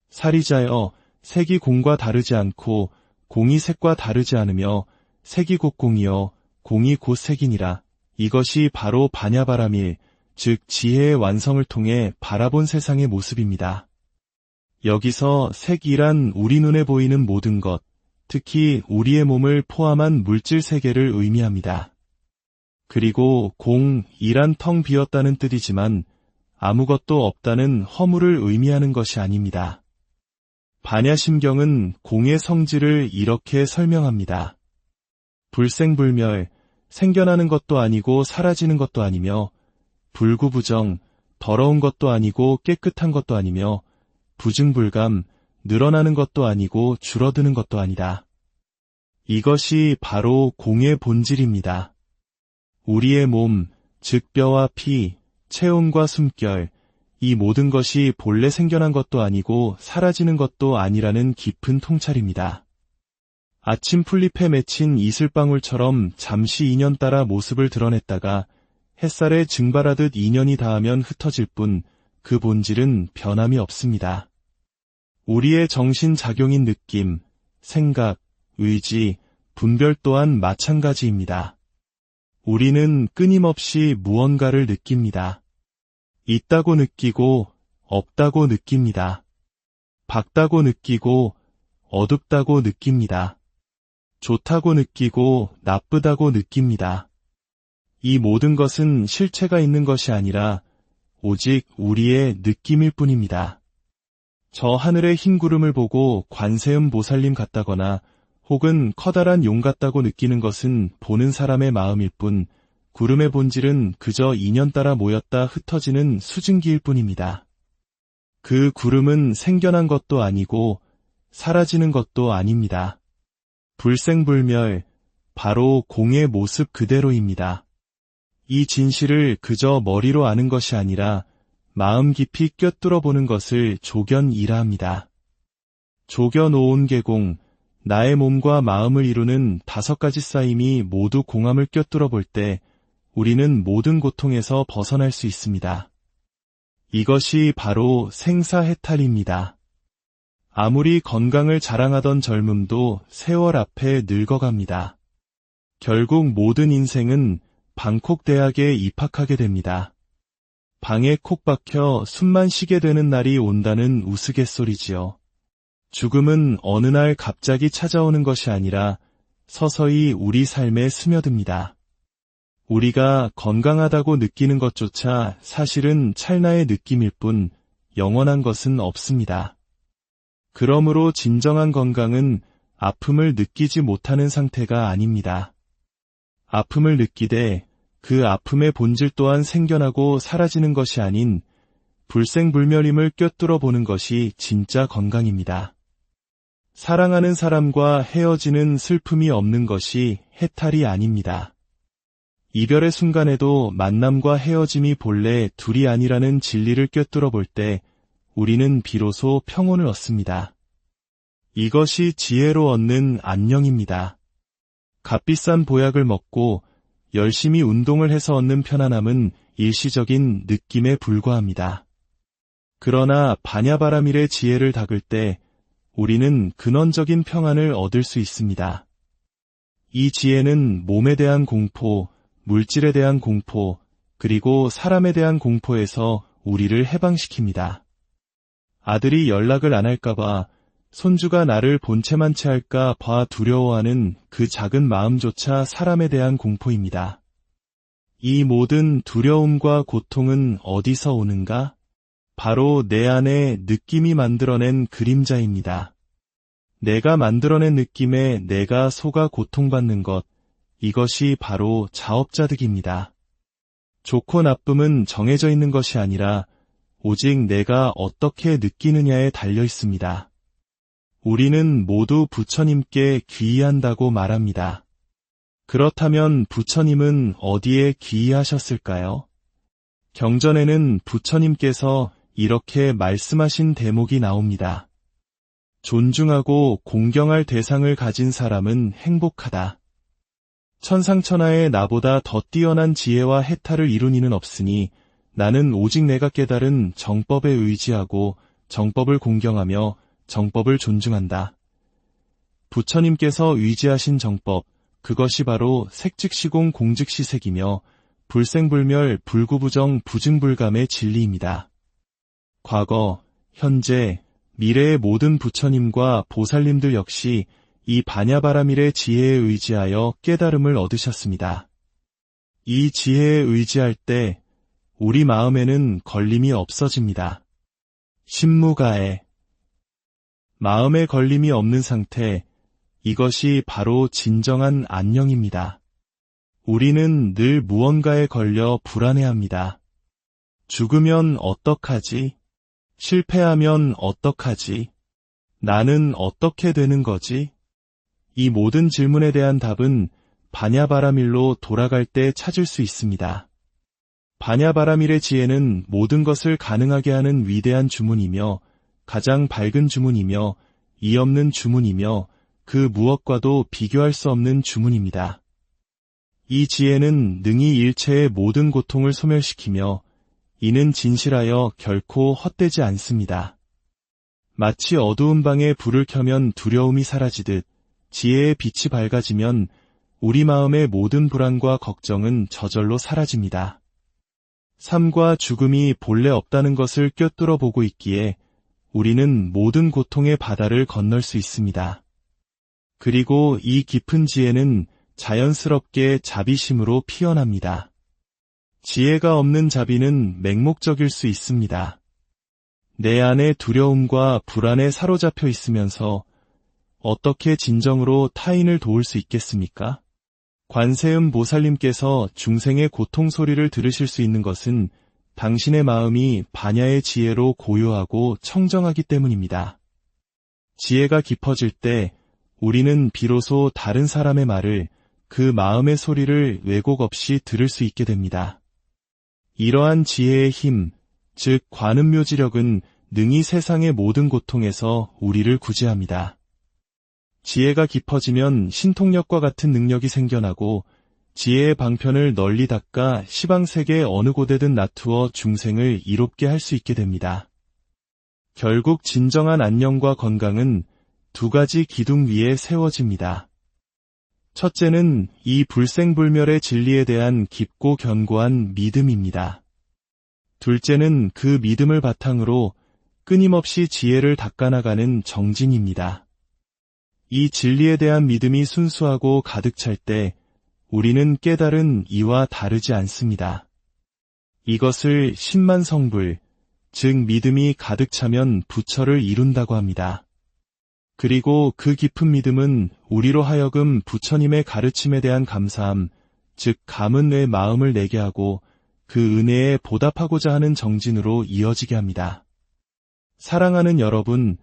사리자여, 색이 공과 다르지 않고 공이 색과 다르지 않으며 색이 곧 공이요 공이 곧 색이니라. 이것이 바로 반야바라밀, 즉 지혜의 완성을 통해 바라본 세상의 모습입니다. 여기서 색이란 우리 눈에 보이는 모든 것, 특히 우리의 몸을 포함한 물질 세계를 의미합니다. 그리고 공이란 텅 비었다는 뜻이지만 아무것도 없다는 허물을 의미하는 것이 아닙니다. 반야심경은 공의 성질을 이렇게 설명합니다. 불생불멸, 생겨나는 것도 아니고 사라지는 것도 아니며 불구부정, 더러운 것도 아니고 깨끗한 것도 아니며 부증불감, 늘어나는 것도 아니고 줄어드는 것도 아니다. 이것이 바로 공의 본질입니다. 우리의 몸, 즉 뼈와 피, 체온과 숨결, 이 모든 것이 본래 생겨난 것도 아니고 사라지는 것도 아니라는 깊은 통찰입니다. 아침 풀잎에 맺힌 이슬방울처럼 잠시 인연 따라 모습을 드러냈다가 햇살에 증발하듯 인연이 닿으면 흩어질 뿐 그 본질은 변함이 없습니다. 우리의 정신작용인 느낌, 생각, 의지, 분별 또한 마찬가지입니다. 우리는 끊임없이 무언가를 느낍니다. 있다고 느끼고 없다고 느낍니다. 밝다고 느끼고 어둡다고 느낍니다. 좋다고 느끼고 나쁘다고 느낍니다. 이 모든 것은 실체가 있는 것이 아니라 오직 우리의 느낌일 뿐입니다. 저 하늘의 흰 구름을 보고 관세음 보살님 같다거나 혹은 커다란 용 같다고 느끼는 것은 보는 사람의 마음일 뿐 구름의 본질은 그저 인연 따라 모였다 흩어지는 수증기일 뿐입니다. 그 구름은 생겨난 것도 아니고 사라지는 것도 아닙니다. 불생불멸, 바로 공의 모습 그대로입니다. 이 진실을 그저 머리로 아는 것이 아니라 마음 깊이 꿰뚫어 보는 것을 조견이라 합니다. 조견오온 계공, 나의 몸과 마음을 이루는 5가지 쌓임이 모두 공함을 꿰뚫어 볼 때 우리는 모든 고통에서 벗어날 수 있습니다. 이것이 바로 생사해탈입니다. 아무리 건강을 자랑하던 젊음도 세월 앞에 늙어갑니다. 결국 모든 인생은 방콕 대학에 입학하게 됩니다. 방에 콕 박혀 숨만 쉬게 되는 날이 온다는 우스갯소리지요. 죽음은 어느 날 갑자기 찾아오는 것이 아니라 서서히 우리 삶에 스며듭니다. 우리가 건강하다고 느끼는 것조차 사실은 찰나의 느낌일 뿐 영원한 것은 없습니다. 그러므로 진정한 건강은 아픔을 느끼지 못하는 상태가 아닙니다. 아픔을 느끼되 그 아픔의 본질 또한 생겨나고 사라지는 것이 아닌 불생불멸임을 꿰뚫어 보는 것이 진짜 건강입니다. 사랑하는 사람과 헤어지는 슬픔이 없는 것이 해탈이 아닙니다. 이별의 순간에도 만남과 헤어짐이 본래 둘이 아니라는 진리를 꿰뚫어 볼 때 우리는 비로소 평온을 얻습니다. 이것이 지혜로 얻는 안녕입니다. 값비싼 보약을 먹고 열심히 운동을 해서 얻는 편안함은 일시적인 느낌에 불과합니다. 그러나 반야바라밀의 지혜를 닦을 때 우리는 근원적인 평안을 얻을 수 있습니다. 이 지혜는 몸에 대한 공포, 물질에 대한 공포, 그리고 사람에 대한 공포에서 우리를 해방시킵니다. 아들이 연락을 안 할까봐, 손주가 나를 본체만 채할까 봐 두려워하는 그 작은 마음조차 사람에 대한 공포입니다. 이 모든 두려움과 고통은 어디서 오는가? 바로 내 안에 느낌이 만들어낸 그림자입니다. 내가 만들어낸 느낌에 내가 속아 고통받는 것, 이것이 바로 자업자득입니다. 좋고 나쁨은 정해져 있는 것이 아니라 오직 내가 어떻게 느끼느냐에 달려 있습니다. 우리는 모두 부처님께 귀의한다고 말합니다. 그렇다면 부처님은 어디에 귀의하셨을까요? 경전에는 부처님께서 이렇게 말씀하신 대목이 나옵니다. 존중하고 공경할 대상을 가진 사람은 행복하다. 천상천하에 나보다 더 뛰어난 지혜와 해탈을 이룬 이는 없으니 나는 오직 내가 깨달은 정법에 의지하고 정법을 공경하며 정법을 존중한다. 부처님께서 의지하신 정법, 그것이 바로 색즉시공 공즉시색이며 불생불멸 불구부정 부증불감의 진리입니다. 과거, 현재, 미래의 모든 부처님과 보살님들 역시 이 반야바라밀의 지혜에 의지하여 깨달음을 얻으셨습니다. 이 지혜에 의지할 때 우리 마음에는 걸림이 없어집니다. 신무가에 마음에 걸림이 없는 상태, 이것이 바로 진정한 안녕입니다. 우리는 늘 무언가에 걸려 불안해합니다. 죽으면 어떡하지? 실패하면 어떡하지? 나는 어떻게 되는 거지? 이 모든 질문에 대한 답은 반야바라밀로 돌아갈 때 찾을 수 있습니다. 반야바라밀의 지혜는 모든 것을 가능하게 하는 위대한 주문이며 가장 밝은 주문이며 이없는 주문이며 그 무엇과도 비교할 수 없는 주문입니다. 이 지혜는 능히 일체의 모든 고통을 소멸시키며 이는 진실하여 결코 헛되지 않습니다. 마치 어두운 방에 불을 켜면 두려움이 사라지듯 지혜의 빛이 밝아지면 우리 마음의 모든 불안과 걱정은 저절로 사라집니다. 삶과 죽음이 본래 없다는 것을 꿰뚫어 보고 있기에 우리는 모든 고통의 바다를 건널 수 있습니다. 그리고 이 깊은 지혜는 자연스럽게 자비심으로 피어납니다. 지혜가 없는 자비는 맹목적일 수 있습니다. 내 안에 두려움과 불안에 사로잡혀 있으면서 어떻게 진정으로 타인을 도울 수 있겠습니까? 관세음 보살님께서 중생의 고통 소리를 들으실 수 있는 것은 당신의 마음이 반야의 지혜로 고요하고 청정하기 때문입니다. 지혜가 깊어질 때 우리는 비로소 다른 사람의 말을, 그 마음의 소리를 왜곡 없이 들을 수 있게 됩니다. 이러한 지혜의 힘, 즉 관음묘지력은 능히 세상의 모든 고통에서 우리를 구제합니다. 지혜가 깊어지면 신통력과 같은 능력이 생겨나고 지혜의 방편을 널리 닦아 시방세계 어느 곳에든 나투어 중생을 이롭게 할 수 있게 됩니다. 결국 진정한 안녕과 건강은 두 가지 기둥 위에 세워집니다. 첫째는 이 불생불멸의 진리에 대한 깊고 견고한 믿음입니다. 둘째는 그 믿음을 바탕으로 끊임없이 지혜를 닦아나가는 정진입니다. 이 진리에 대한 믿음이 순수하고 가득 찰 때 우리는 깨달은 이와 다르지 않습니다. 이것을 신만성불, 즉 믿음이 가득 차면 부처를 이룬다고 합니다. 그리고 그 깊은 믿음은 우리로 하여금 부처님의 가르침에 대한 감사함, 즉 감은 내 마음을 내게 하고 그 은혜에 보답하고자 하는 정진으로 이어지게 합니다. 사랑하는 여러분,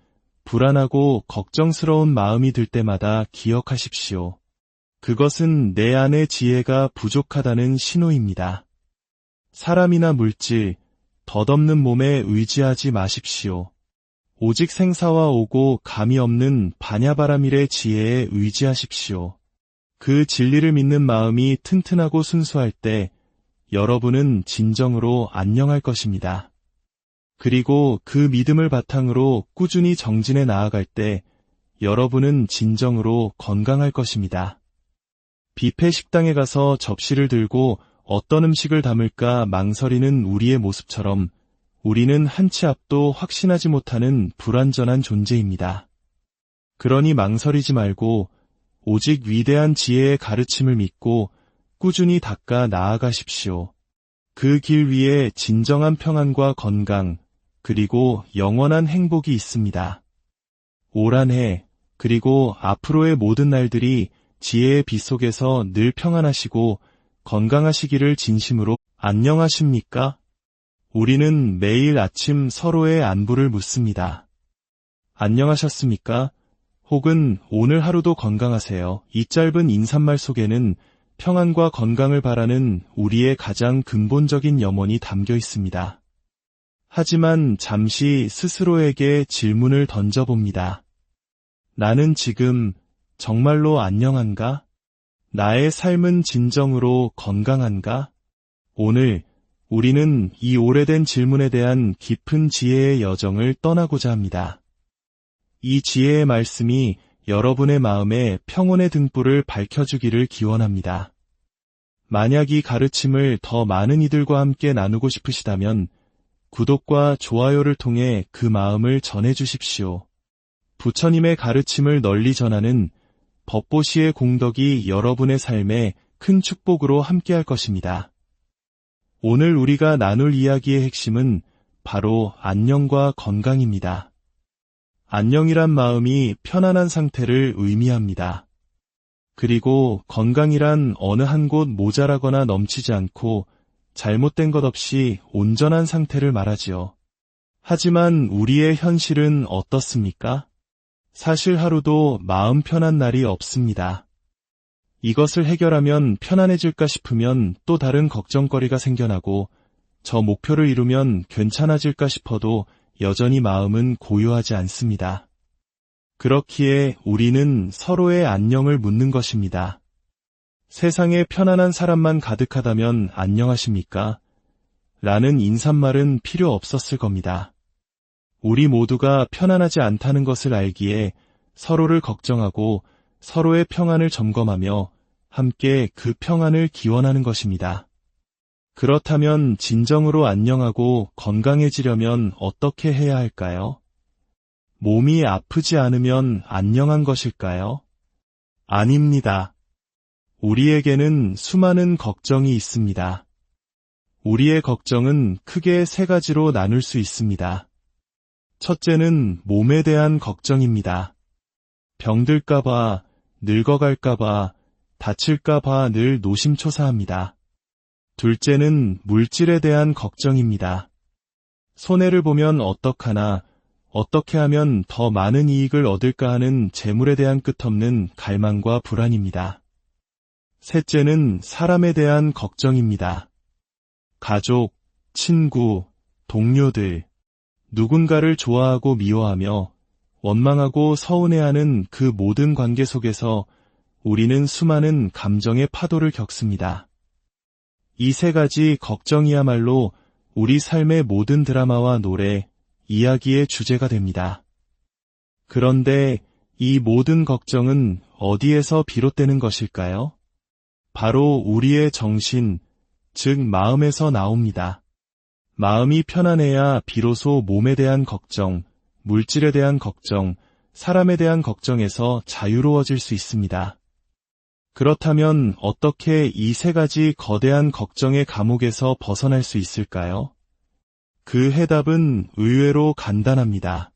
불안하고 걱정스러운 마음이 들 때마다 기억하십시오. 그것은 내 안의 지혜가 부족하다는 신호입니다. 사람이나 물질, 덧없는 몸에 의지하지 마십시오. 오직 생사와 오고 감이 없는 반야바라밀의 지혜에 의지하십시오. 그 진리를 믿는 마음이 튼튼하고 순수할 때 여러분은 진정으로 안녕할 것입니다. 그리고 그 믿음을 바탕으로 꾸준히 정진해 나아갈 때 여러분은 진정으로 건강할 것입니다. 뷔페 식당에 가서 접시를 들고 어떤 음식을 담을까 망설이는 우리의 모습처럼 우리는 한 치 앞도 확신하지 못하는 불완전한 존재입니다. 그러니 망설이지 말고 오직 위대한 지혜의 가르침을 믿고 꾸준히 닦아 나아가십시오. 그 길 위에 진정한 평안과 건강, 그리고 영원한 행복이 있습니다. 올 한 해, 그리고 앞으로의 모든 날들이 지혜의 빛 속에서 늘 평안하시고 건강하시기를 진심으로. 안녕하십니까? 우리는 매일 아침 서로의 안부를 묻습니다. 안녕하셨습니까? 혹은 오늘 하루도 건강하세요. 이 짧은 인사말 속에는 평안과 건강을 바라는 우리의 가장 근본적인 염원이 담겨 있습니다. 하지만 잠시 스스로에게 질문을 던져봅니다. 나는 지금 정말로 안녕한가? 나의 삶은 진정으로 건강한가? 오늘 우리는 이 오래된 질문에 대한 깊은 지혜의 여정을 떠나고자 합니다. 이 지혜의 말씀이 여러분의 마음에 평온의 등불을 밝혀주기를 기원합니다. 만약 이 가르침을 더 많은 이들과 함께 나누고 싶으시다면 구독과 좋아요를 통해 그 마음을 전해주십시오. 부처님의 가르침을 널리 전하는 법보시의 공덕이 여러분의 삶에 큰 축복으로 함께할 것입니다. 오늘 우리가 나눌 이야기의 핵심은 바로 안녕과 건강입니다. 안녕이란 마음이 편안한 상태를 의미합니다. 그리고 건강이란 어느 한 곳 모자라거나 넘치지 않고 잘못된 것 없이 온전한 상태를 말하지요. 하지만 우리의 현실은 어떻습니까? 사실 하루도 마음 편한 날이 없습니다. 이것을 해결하면 편안해질까 싶으면 또 다른 걱정거리가 생겨나고 저 목표를 이루면 괜찮아질까 싶어도 여전히 마음은 고요하지 않습니다. 그렇기에 우리는 서로의 안녕을 묻는 것입니다. 세상에 편안한 사람만 가득하다면 안녕하십니까? 라는 인사말은 필요 없었을 겁니다. 우리 모두가 편안하지 않다는 것을 알기에 서로를 걱정하고 서로의 평안을 점검하며 함께 그 평안을 기원하는 것입니다. 그렇다면 진정으로 안녕하고 건강해지려면 어떻게 해야 할까요? 몸이 아프지 않으면 안녕한 것일까요? 아닙니다. 우리에게는 수많은 걱정이 있습니다. 우리의 걱정은 크게 세 가지로 나눌 수 있습니다. 첫째는 몸에 대한 걱정입니다. 병들까봐, 늙어갈까봐, 다칠까봐 늘 노심초사합니다. 둘째는 물질에 대한 걱정입니다. 손해를 보면 어떡하나, 어떻게 하면 더 많은 이익을 얻을까 하는 재물에 대한 끝없는 갈망과 불안입니다. 셋째는 사람에 대한 걱정입니다. 가족, 친구, 동료들, 누군가를 좋아하고 미워하며 원망하고 서운해하는 그 모든 관계 속에서 우리는 수많은 감정의 파도를 겪습니다. 이 세 가지 걱정이야말로 우리 삶의 모든 드라마와 노래, 이야기의 주제가 됩니다. 그런데 이 모든 걱정은 어디에서 비롯되는 것일까요? 바로 우리의 정신, 즉 마음에서 나옵니다. 마음이 편안해야 비로소 몸에 대한 걱정, 물질에 대한 걱정, 사람에 대한 걱정에서 자유로워질 수 있습니다. 그렇다면 어떻게 이 세 가지 거대한 걱정의 감옥에서 벗어날 수 있을까요? 그 해답은 의외로 간단합니다.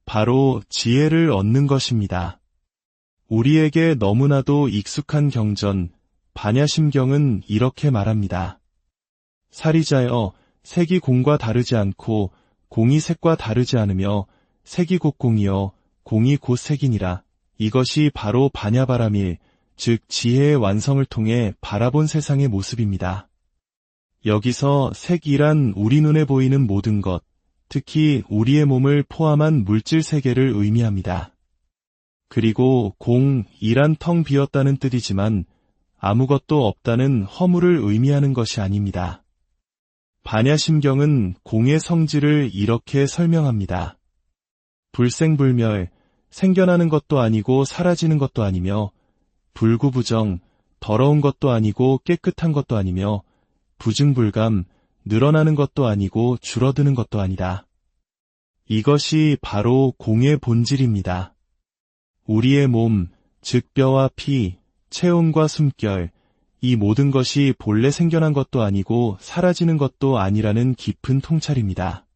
바로 지혜를 얻는 것입니다. 우리에게 너무나도 익숙한 경전, 반야심경은 이렇게 말합니다. 사리자여, 색이 공과 다르지 않고 공이 색과 다르지 않으며 색이 곧 공이요 공이 곧 색이니라. 이것이 바로 반야바라밀, 즉 지혜의 완성을 통해 바라본 세상의 모습입니다. 여기서 색이란 우리 눈에 보이는 모든 것, 특히 우리의 몸을 포함한 물질 세계를 의미합니다. 그리고 공이란 텅 비었다는 뜻이지만 아무것도 없다는 허물을 의미하는 것이 아닙니다. 반야심경은 공의 성질을 이렇게 설명합니다. 불생불멸, 생겨나는 것도 아니고 사라지는 것도 아니며 불구부정, 더러운 것도 아니고 깨끗한 것도 아니며 부증불감, 늘어나는 것도 아니고 줄어드는 것도 아니다. 이것이 바로 공의 본질입니다. 우리의 몸, 즉 뼈와 피, 체온과 숨결, 이 모든 것이 본래 생겨난 것도 아니고 사라지는 것도 아니라는 깊은 통찰입니다.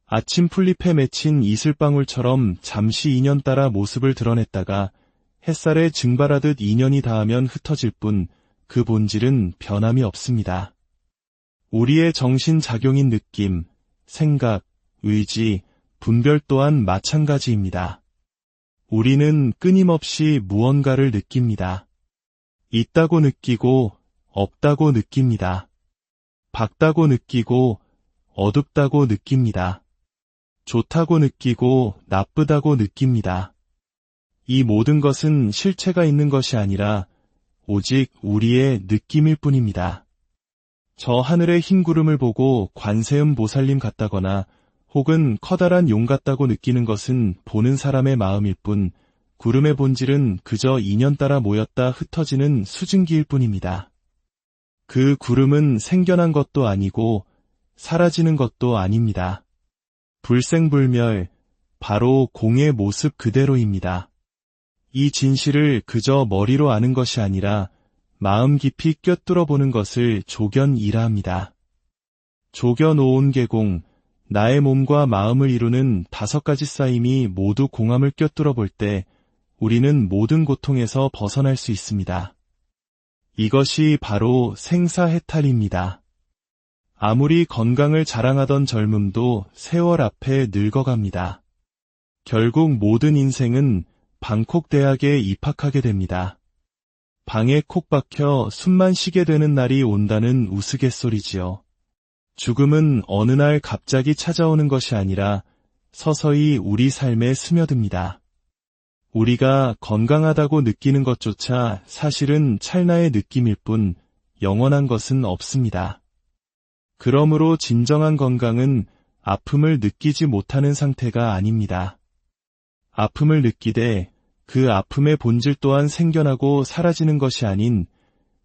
아침 풀잎에 맺힌 이슬방울처럼 잠시 인연 따라 모습을 드러냈다가 햇살에 증발하듯 인연이 닿으면 흩어질 뿐 그 본질은 변함이 없습니다. 우리의 정신작용인 느낌, 생각, 의지, 분별 또한 마찬가지입니다. 우리는 끊임없이 무언가를 느낍니다. 있다고 느끼고 없다고 느낍니다. 밝다고 느끼고 어둡다고 느낍니다. 좋다고 느끼고 나쁘다고 느낍니다. 이 모든 것은 실체가 있는 것이 아니라 오직 우리의 느낌일 뿐입니다. 저 하늘의 흰 구름을 보고 관세음 보살님 같다거나 혹은 커다란 용 같다고 느끼는 것은 보는 사람의 마음일 뿐, 구름의 본질은 그저 인연 따라 모였다 흩어지는 수증기일 뿐입니다. 그 구름은 생겨난 것도 아니고 사라지는 것도 아닙니다. 불생불멸, 바로 공의 모습 그대로입니다. 이 진실을 그저 머리로 아는 것이 아니라 마음 깊이 꿰뚫어 보는 것을 조견이라 합니다. 조견오온 계공, 나의 몸과 마음을 이루는 5가지 쌓임이 모두 공함을 꿰뚫어 볼 때 우리는 모든 고통에서 벗어날 수 있습니다. 이것이 바로 생사해탈입니다. 아무리 건강을 자랑하던 젊음도 세월 앞에 늙어갑니다. 결국 모든 인생은 방콕 대학에 입학하게 됩니다. 방에 콕 박혀 숨만 쉬게 되는 날이 온다는 우스갯소리지요. 죽음은 어느 날 갑자기 찾아오는 것이 아니라 서서히 우리 삶에 스며듭니다. 우리가 건강하다고 느끼는 것조차 사실은 찰나의 느낌일 뿐 영원한 것은 없습니다. 그러므로 진정한 건강은 아픔을 느끼지 못하는 상태가 아닙니다. 아픔을 느끼되 그 아픔의 본질 또한 생겨나고 사라지는 것이 아닌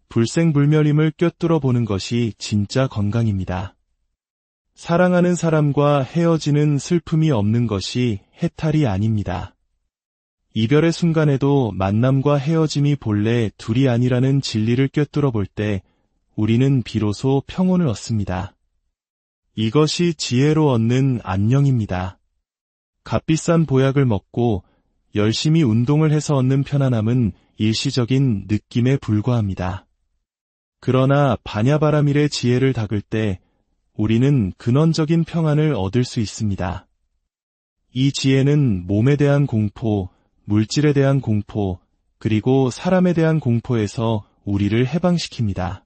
불생불멸임을 꿰뚫어 보는 것이 진짜 건강입니다. 사랑하는 사람과 헤어지는 슬픔이 없는 것이 해탈이 아닙니다. 이별의 순간에도 만남과 헤어짐이 본래 둘이 아니라는 진리를 꿰뚫어 볼 때 우리는 비로소 평온을 얻습니다. 이것이 지혜로 얻는 안녕입니다. 값비싼 보약을 먹고 열심히 운동을 해서 얻는 편안함은 일시적인 느낌에 불과합니다. 그러나 반야바라밀의 지혜를 닦을 때 우리는 근원적인 평안을 얻을 수 있습니다. 이 지혜는 몸에 대한 공포, 물질에 대한 공포, 그리고 사람에 대한 공포에서 우리를 해방시킵니다.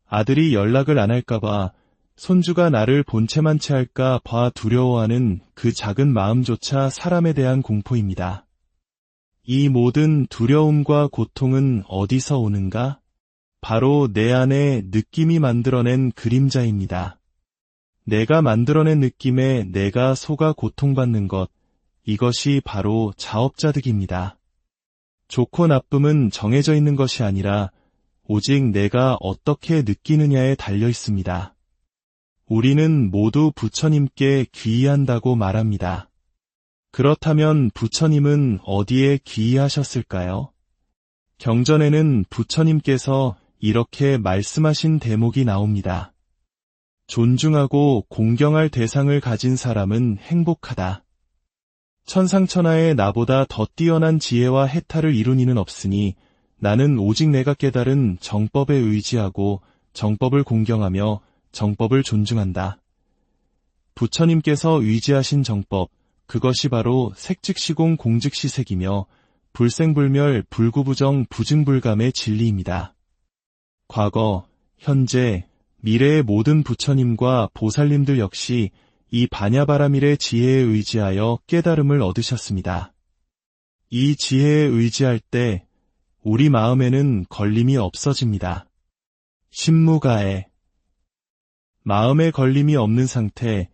아들이 연락을 안 할까봐, 손주가 나를 본체만 채할까 봐 두려워하는 그 작은 마음조차 사람에 대한 공포입니다. 이 모든 두려움과 고통은 어디서 오는가? 바로 내 안에 느낌이 만들어낸 그림자입니다. 내가 만들어낸 느낌에 내가 속아 고통받는 것, 이것이 바로 자업자득입니다. 좋고 나쁨은 정해져 있는 것이 아니라 오직 내가 어떻게 느끼느냐에 달려 있습니다. 우리는 모두 부처님께 귀의한다고 말합니다. 그렇다면 부처님은 어디에 귀의하셨을까요? 경전에는 부처님께서 이렇게 말씀하신 대목이 나옵니다. 존중하고 공경할 대상을 가진 사람은 행복하다. 천상천하에 나보다 더 뛰어난 지혜와 해탈을 이룬 이는 없으니 나는 오직 내가 깨달은 정법에 의지하고 정법을 공경하며 정법을 존중한다. 부처님께서 의지하신 정법, 그것이 바로 색즉시공 공즉시색이며 불생불멸 불구부정 부증불감의 진리입니다. 과거, 현재, 미래의 모든 부처님과 보살님들 역시 이 반야바라밀의 지혜에 의지하여 깨달음을 얻으셨습니다. 이 지혜에 의지할 때 우리 마음에는 걸림이 없어집니다. 신무가에 마음에 걸림이 없는 상태,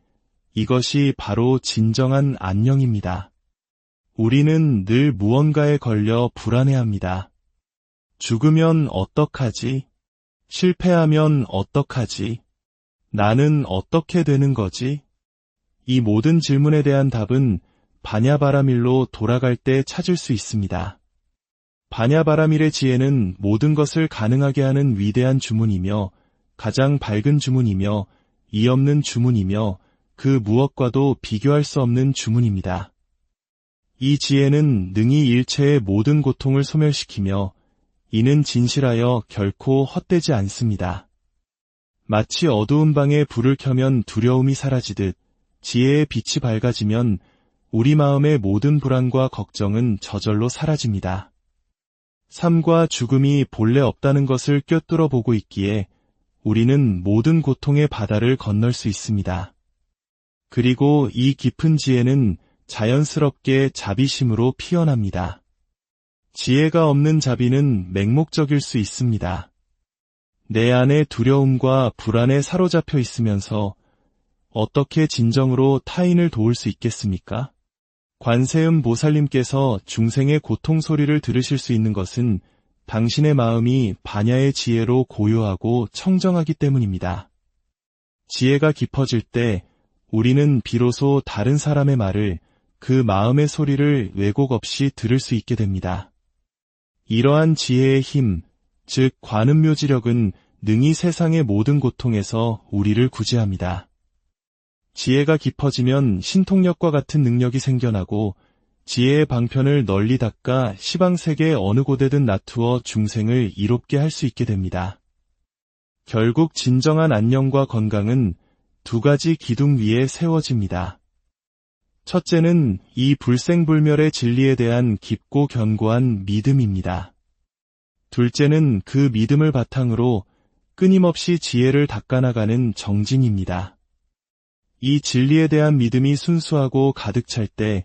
이것이 바로 진정한 안녕입니다. 우리는 늘 무언가에 걸려 불안해합니다. 죽으면 어떡하지? 실패하면 어떡하지? 나는 어떻게 되는 거지? 이 모든 질문에 대한 답은 반야바라밀로 돌아갈 때 찾을 수 있습니다. 반야바라밀의 지혜는 모든 것을 가능하게 하는 위대한 주문이며 가장 밝은 주문이며 이 없는 주문이며 그 무엇과도 비교할 수 없는 주문입니다. 이 지혜는 능히 일체의 모든 고통을 소멸시키며 이는 진실하여 결코 헛되지 않습니다. 마치 어두운 방에 불을 켜면 두려움이 사라지듯 지혜의 빛이 밝아지면 우리 마음의 모든 불안과 걱정은 저절로 사라집니다. 삶과 죽음이 본래 없다는 것을 꿰뚫어 보고 있기에 우리는 모든 고통의 바다를 건널 수 있습니다. 그리고 이 깊은 지혜는 자연스럽게 자비심으로 피어납니다. 지혜가 없는 자비는 맹목적일 수 있습니다. 내 안에 두려움과 불안에 사로잡혀 있으면서 어떻게 진정으로 타인을 도울 수 있겠습니까? 관세음 보살님께서 중생의 고통 소리를 들으실 수 있는 것은 당신의 마음이 반야의 지혜로 고요하고 청정하기 때문입니다. 지혜가 깊어질 때 우리는 비로소 다른 사람의 말을, 그 마음의 소리를 왜곡 없이 들을 수 있게 됩니다. 이러한 지혜의 힘, 즉 관음묘지력은 능히 세상의 모든 고통에서 우리를 구제합니다. 지혜가 깊어지면 신통력과 같은 능력이 생겨나고 지혜의 방편을 널리 닦아 시방세계 어느 곳에든 나투어 중생을 이롭게 할 수 있게 됩니다. 결국 진정한 안녕과 건강은 두 가지 기둥 위에 세워집니다. 첫째는 이 불생불멸의 진리에 대한 깊고 견고한 믿음입니다. 둘째는 그 믿음을 바탕으로 끊임없이 지혜를 닦아나가는 정진입니다. 이 진리에 대한 믿음이 순수하고 가득 찰 때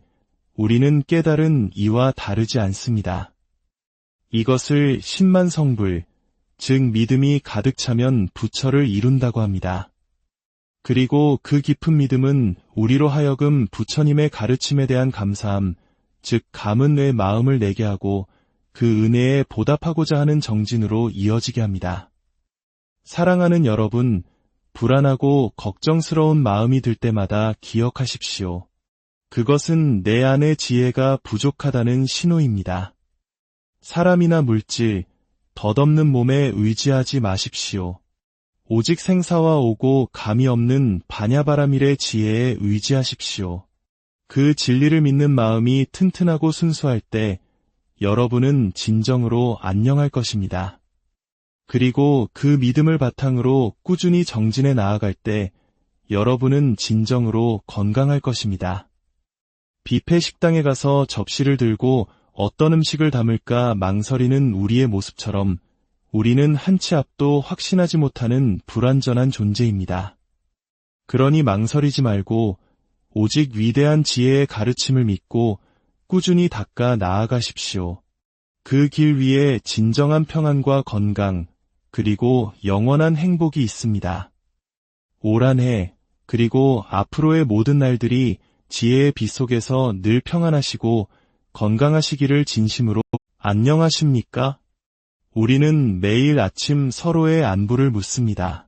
우리는 깨달은 이와 다르지 않습니다. 이것을 신만성불, 즉 믿음이 가득 차면 부처를 이룬다고 합니다. 그리고 그 깊은 믿음은 우리로 하여금 부처님의 가르침에 대한 감사함, 즉 감은의 마음을 내게 하고 그 은혜에 보답하고자 하는 정진으로 이어지게 합니다. 사랑하는 여러분, 불안하고 걱정스러운 마음이 들 때마다 기억하십시오. 그것은 내 안의 지혜가 부족하다는 신호입니다. 사람이나 물질, 덧없는 몸에 의지하지 마십시오. 오직 생사와 오고 감이 없는 반야바라밀의 지혜에 의지하십시오. 그 진리를 믿는 마음이 튼튼하고 순수할 때 여러분은 진정으로 안녕할 것입니다. 그리고 그 믿음을 바탕으로 꾸준히 정진해 나아갈 때 여러분은 진정으로 건강할 것입니다. 뷔페 식당에 가서 접시를 들고 어떤 음식을 담을까 망설이는 우리의 모습처럼 우리는 한 치 앞도 확신하지 못하는 불완전한 존재입니다. 그러니 망설이지 말고 오직 위대한 지혜의 가르침을 믿고 꾸준히 닦아 나아가십시오. 그 길 위에 진정한 평안과 건강, 그리고 영원한 행복이 있습니다. 올 한 해, 그리고 앞으로의 모든 날들이 지혜의 빛 속에서 늘 평안하시고 건강하시기를 진심으로. 안녕하십니까? 우리는 매일 아침 서로의 안부를 묻습니다.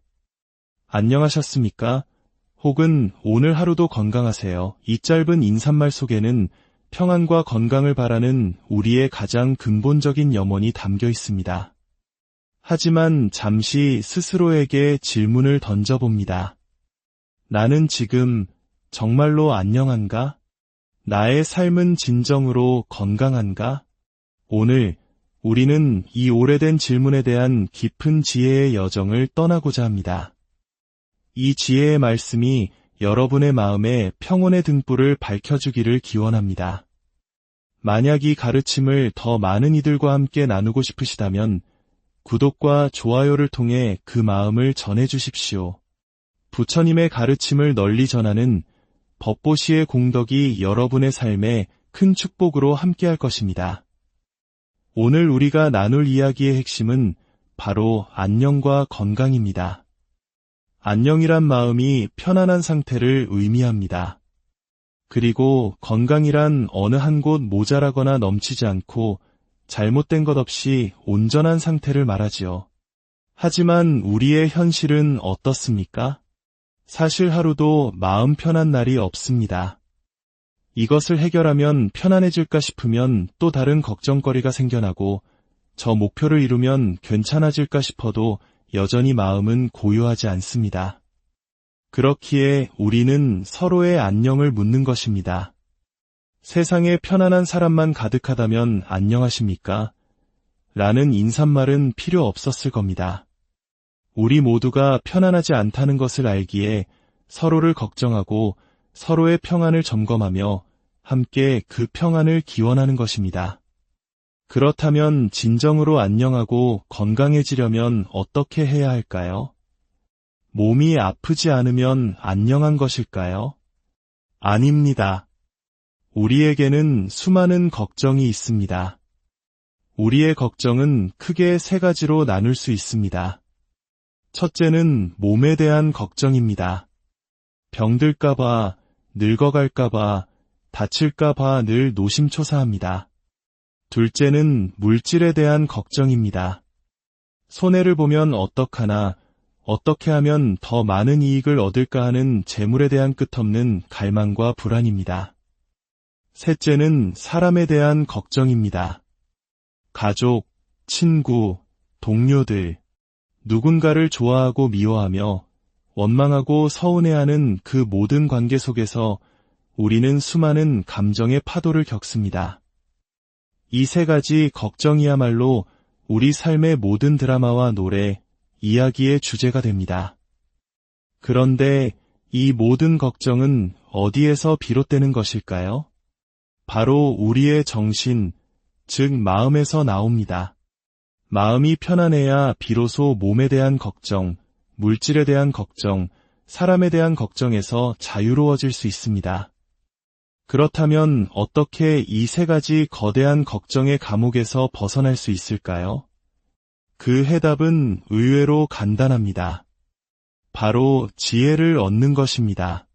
안녕하셨습니까? 혹은 오늘 하루도 건강하세요. 이 짧은 인사말 속에는 평안과 건강을 바라는 우리의 가장 근본적인 염원이 담겨 있습니다. 하지만 잠시 스스로에게 질문을 던져봅니다. 나는 지금 정말로 안녕한가? 나의 삶은 진정으로 건강한가? 오늘 우리는 이 오래된 질문에 대한 깊은 지혜의 여정을 떠나고자 합니다. 이 지혜의 말씀이 여러분의 마음에 평온의 등불을 밝혀주기를 기원합니다. 만약 이 가르침을 더 많은 이들과 함께 나누고 싶으시다면 구독과 좋아요를 통해 그 마음을 전해주십시오. 부처님의 가르침을 널리 전하는 법보시의 공덕이 여러분의 삶에 큰 축복으로 함께할 것입니다. 오늘 우리가 나눌 이야기의 핵심은 바로 안녕과 건강입니다. 안녕이란 마음이 편안한 상태를 의미합니다. 그리고 건강이란 어느 한 곳 모자라거나 넘치지 않고 잘못된 것 없이 온전한 상태를 말하지요. 하지만 우리의 현실은 어떻습니까? 사실 하루도 마음 편한 날이 없습니다. 이것을 해결하면 편안해질까 싶으면 또 다른 걱정거리가 생겨나고 저 목표를 이루면 괜찮아질까 싶어도 여전히 마음은 고요하지 않습니다. 그렇기에 우리는 서로의 안녕을 묻는 것입니다. 세상에 편안한 사람만 가득하다면 안녕하십니까? 라는 인사말은 필요 없었을 겁니다. 우리 모두가 편안하지 않다는 것을 알기에 서로를 걱정하고 서로의 평안을 점검하며 함께 그 평안을 기원하는 것입니다. 그렇다면 진정으로 안녕하고 건강해지려면 어떻게 해야 할까요? 몸이 아프지 않으면 안녕한 것일까요? 아닙니다. 우리에게는 수많은 걱정이 있습니다. 우리의 걱정은 크게 세 가지로 나눌 수 있습니다. 첫째는 몸에 대한 걱정입니다. 병들까봐, 늙어갈까봐, 다칠까봐 늘 노심초사합니다. 둘째는 물질에 대한 걱정입니다. 손해를 보면 어떡하나, 어떻게 하면 더 많은 이익을 얻을까 하는 재물에 대한 끝없는 갈망과 불안입니다. 셋째는 사람에 대한 걱정입니다. 가족, 친구, 동료들, 누군가를 좋아하고 미워하며 원망하고 서운해하는 그 모든 관계 속에서 우리는 수많은 감정의 파도를 겪습니다. 이 세 가지 걱정이야말로 우리 삶의 모든 드라마와 노래, 이야기의 주제가 됩니다. 그런데 이 모든 걱정은 어디에서 비롯되는 것일까요? 바로 우리의 정신, 즉 마음에서 나옵니다. 마음이 편안해야 비로소 몸에 대한 걱정, 물질에 대한 걱정, 사람에 대한 걱정에서 자유로워질 수 있습니다. 그렇다면 어떻게 이 세 가지 거대한 걱정의 감옥에서 벗어날 수 있을까요? 그 해답은 의외로 간단합니다. 바로 지혜를 얻는 것입니다.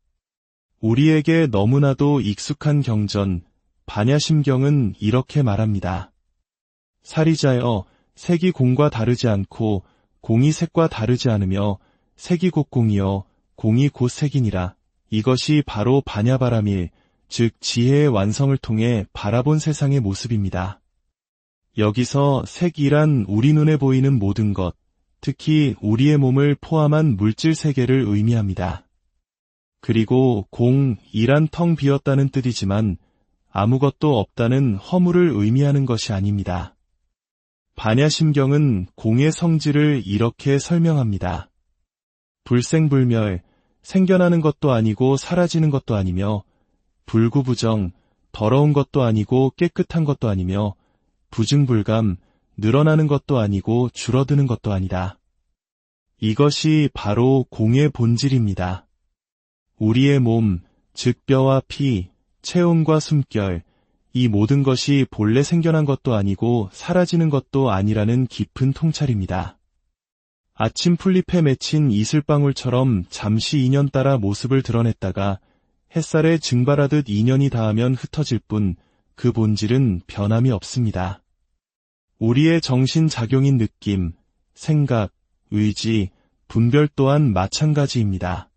우리에게 너무나도 익숙한 경전, 반야심경은 이렇게 말합니다. 사리자여, 색이 공과 다르지 않고 공이 색과 다르지 않으며 색이 곧 공이요 공이 곧 색이니라. 이것이 바로 반야바라밀, 즉 지혜의 완성을 통해 바라본 세상의 모습입니다. 여기서 색이란 우리 눈에 보이는 모든 것, 특히 우리의 몸을 포함한 물질 세계를 의미합니다. 그리고 공이란 텅 비었다는 뜻이지만 아무것도 없다는 허물을 의미하는 것이 아닙니다. 반야심경은 공의 성질을 이렇게 설명합니다. 불생불멸, 생겨나는 것도 아니고 사라지는 것도 아니며 불구부정, 더러운 것도 아니고 깨끗한 것도 아니며 부증불감, 늘어나는 것도 아니고 줄어드는 것도 아니다. 이것이 바로 공의 본질입니다. 우리의 몸, 즉 뼈와 피, 체온과 숨결, 이 모든 것이 본래 생겨난 것도 아니고 사라지는 것도 아니라는 깊은 통찰입니다. 아침 풀잎에 맺힌 이슬방울처럼 잠시 인연 따라 모습을 드러냈다가 햇살에 증발하듯 인연이 닿으면 흩어질 뿐 그 본질은 변함이 없습니다. 우리의 정신작용인 느낌, 생각, 의지, 분별 또한 마찬가지입니다.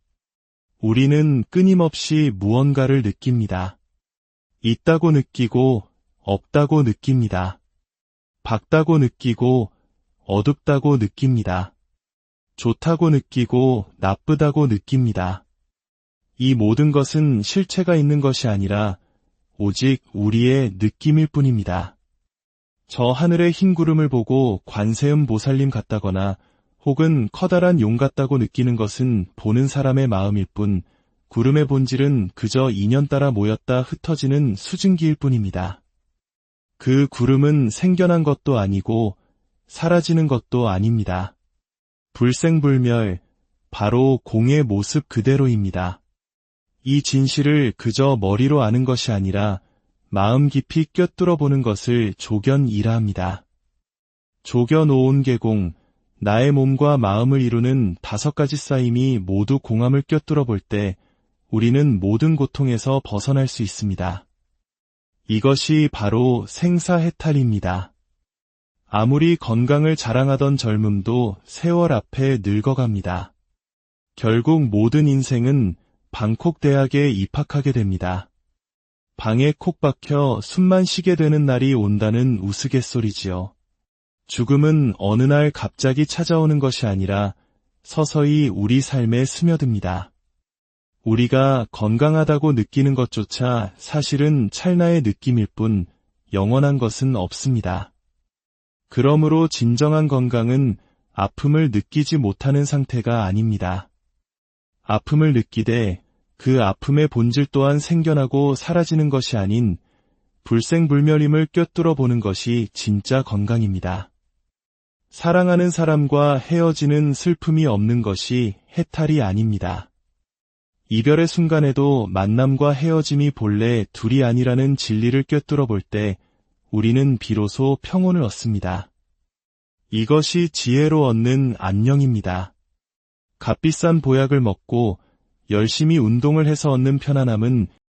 우리는 끊임없이 무언가를 느낍니다. 있다고 느끼고 없다고 느낍니다. 밝다고 느끼고 어둡다고 느낍니다. 좋다고 느끼고 나쁘다고 느낍니다. 이 모든 것은 실체가 있는 것이 아니라 오직 우리의 느낌일 뿐입니다. 저 하늘의 흰 구름을 보고 관세음 보살님 같다거나 혹은 커다란 용 같다고 느끼는 것은 보는 사람의 마음일 뿐 구름의 본질은 그저 인연 따라 모였다 흩어지는 수증기일 뿐입니다. 그 구름은 생겨난 것도 아니고 사라지는 것도 아닙니다. 불생불멸, 바로 공의 모습 그대로입니다. 이 진실을 그저 머리로 아는 것이 아니라 마음 깊이 꿰뚫어 보는 것을 조견이라 합니다. 조견오온 계공, 나의 몸과 마음을 이루는 5가지 쌓임이 모두 공함을 꿰뚫어 볼 때 우리는 모든 고통에서 벗어날 수 있습니다. 이것이 바로 생사해탈입니다. 아무리 건강을 자랑하던 젊음도 세월 앞에 늙어갑니다. 결국 모든 인생은 방콕 대학에 입학하게 됩니다. 방에 콕 박혀 숨만 쉬게 되는 날이 온다는 우스갯소리지요. 죽음은 어느 날 갑자기 찾아오는 것이 아니라 서서히 우리 삶에 스며듭니다. 우리가 건강하다고 느끼는 것조차 사실은 찰나의 느낌일 뿐 영원한 것은 없습니다. 그러므로 진정한 건강은 아픔을 느끼지 못하는 상태가 아닙니다. 아픔을 느끼되 그 아픔의 본질 또한 생겨나고 사라지는 것이 아닌 불생불멸임을 꿰뚫어 보는 것이 진짜 건강입니다. 사랑하는 사람과 헤어지는 슬픔이 없는 것이 해탈이 아닙니다. 이별의 순간에도 만남과 헤어짐이 본래 둘이 아니라는 진리를 꿰뚫어 볼 때 우리는 비로소 평온을 얻습니다. 이것이 지혜로 얻는 안녕입니다. 값비싼 보약을 먹고 열심히 운동을 해서 얻는 편안함은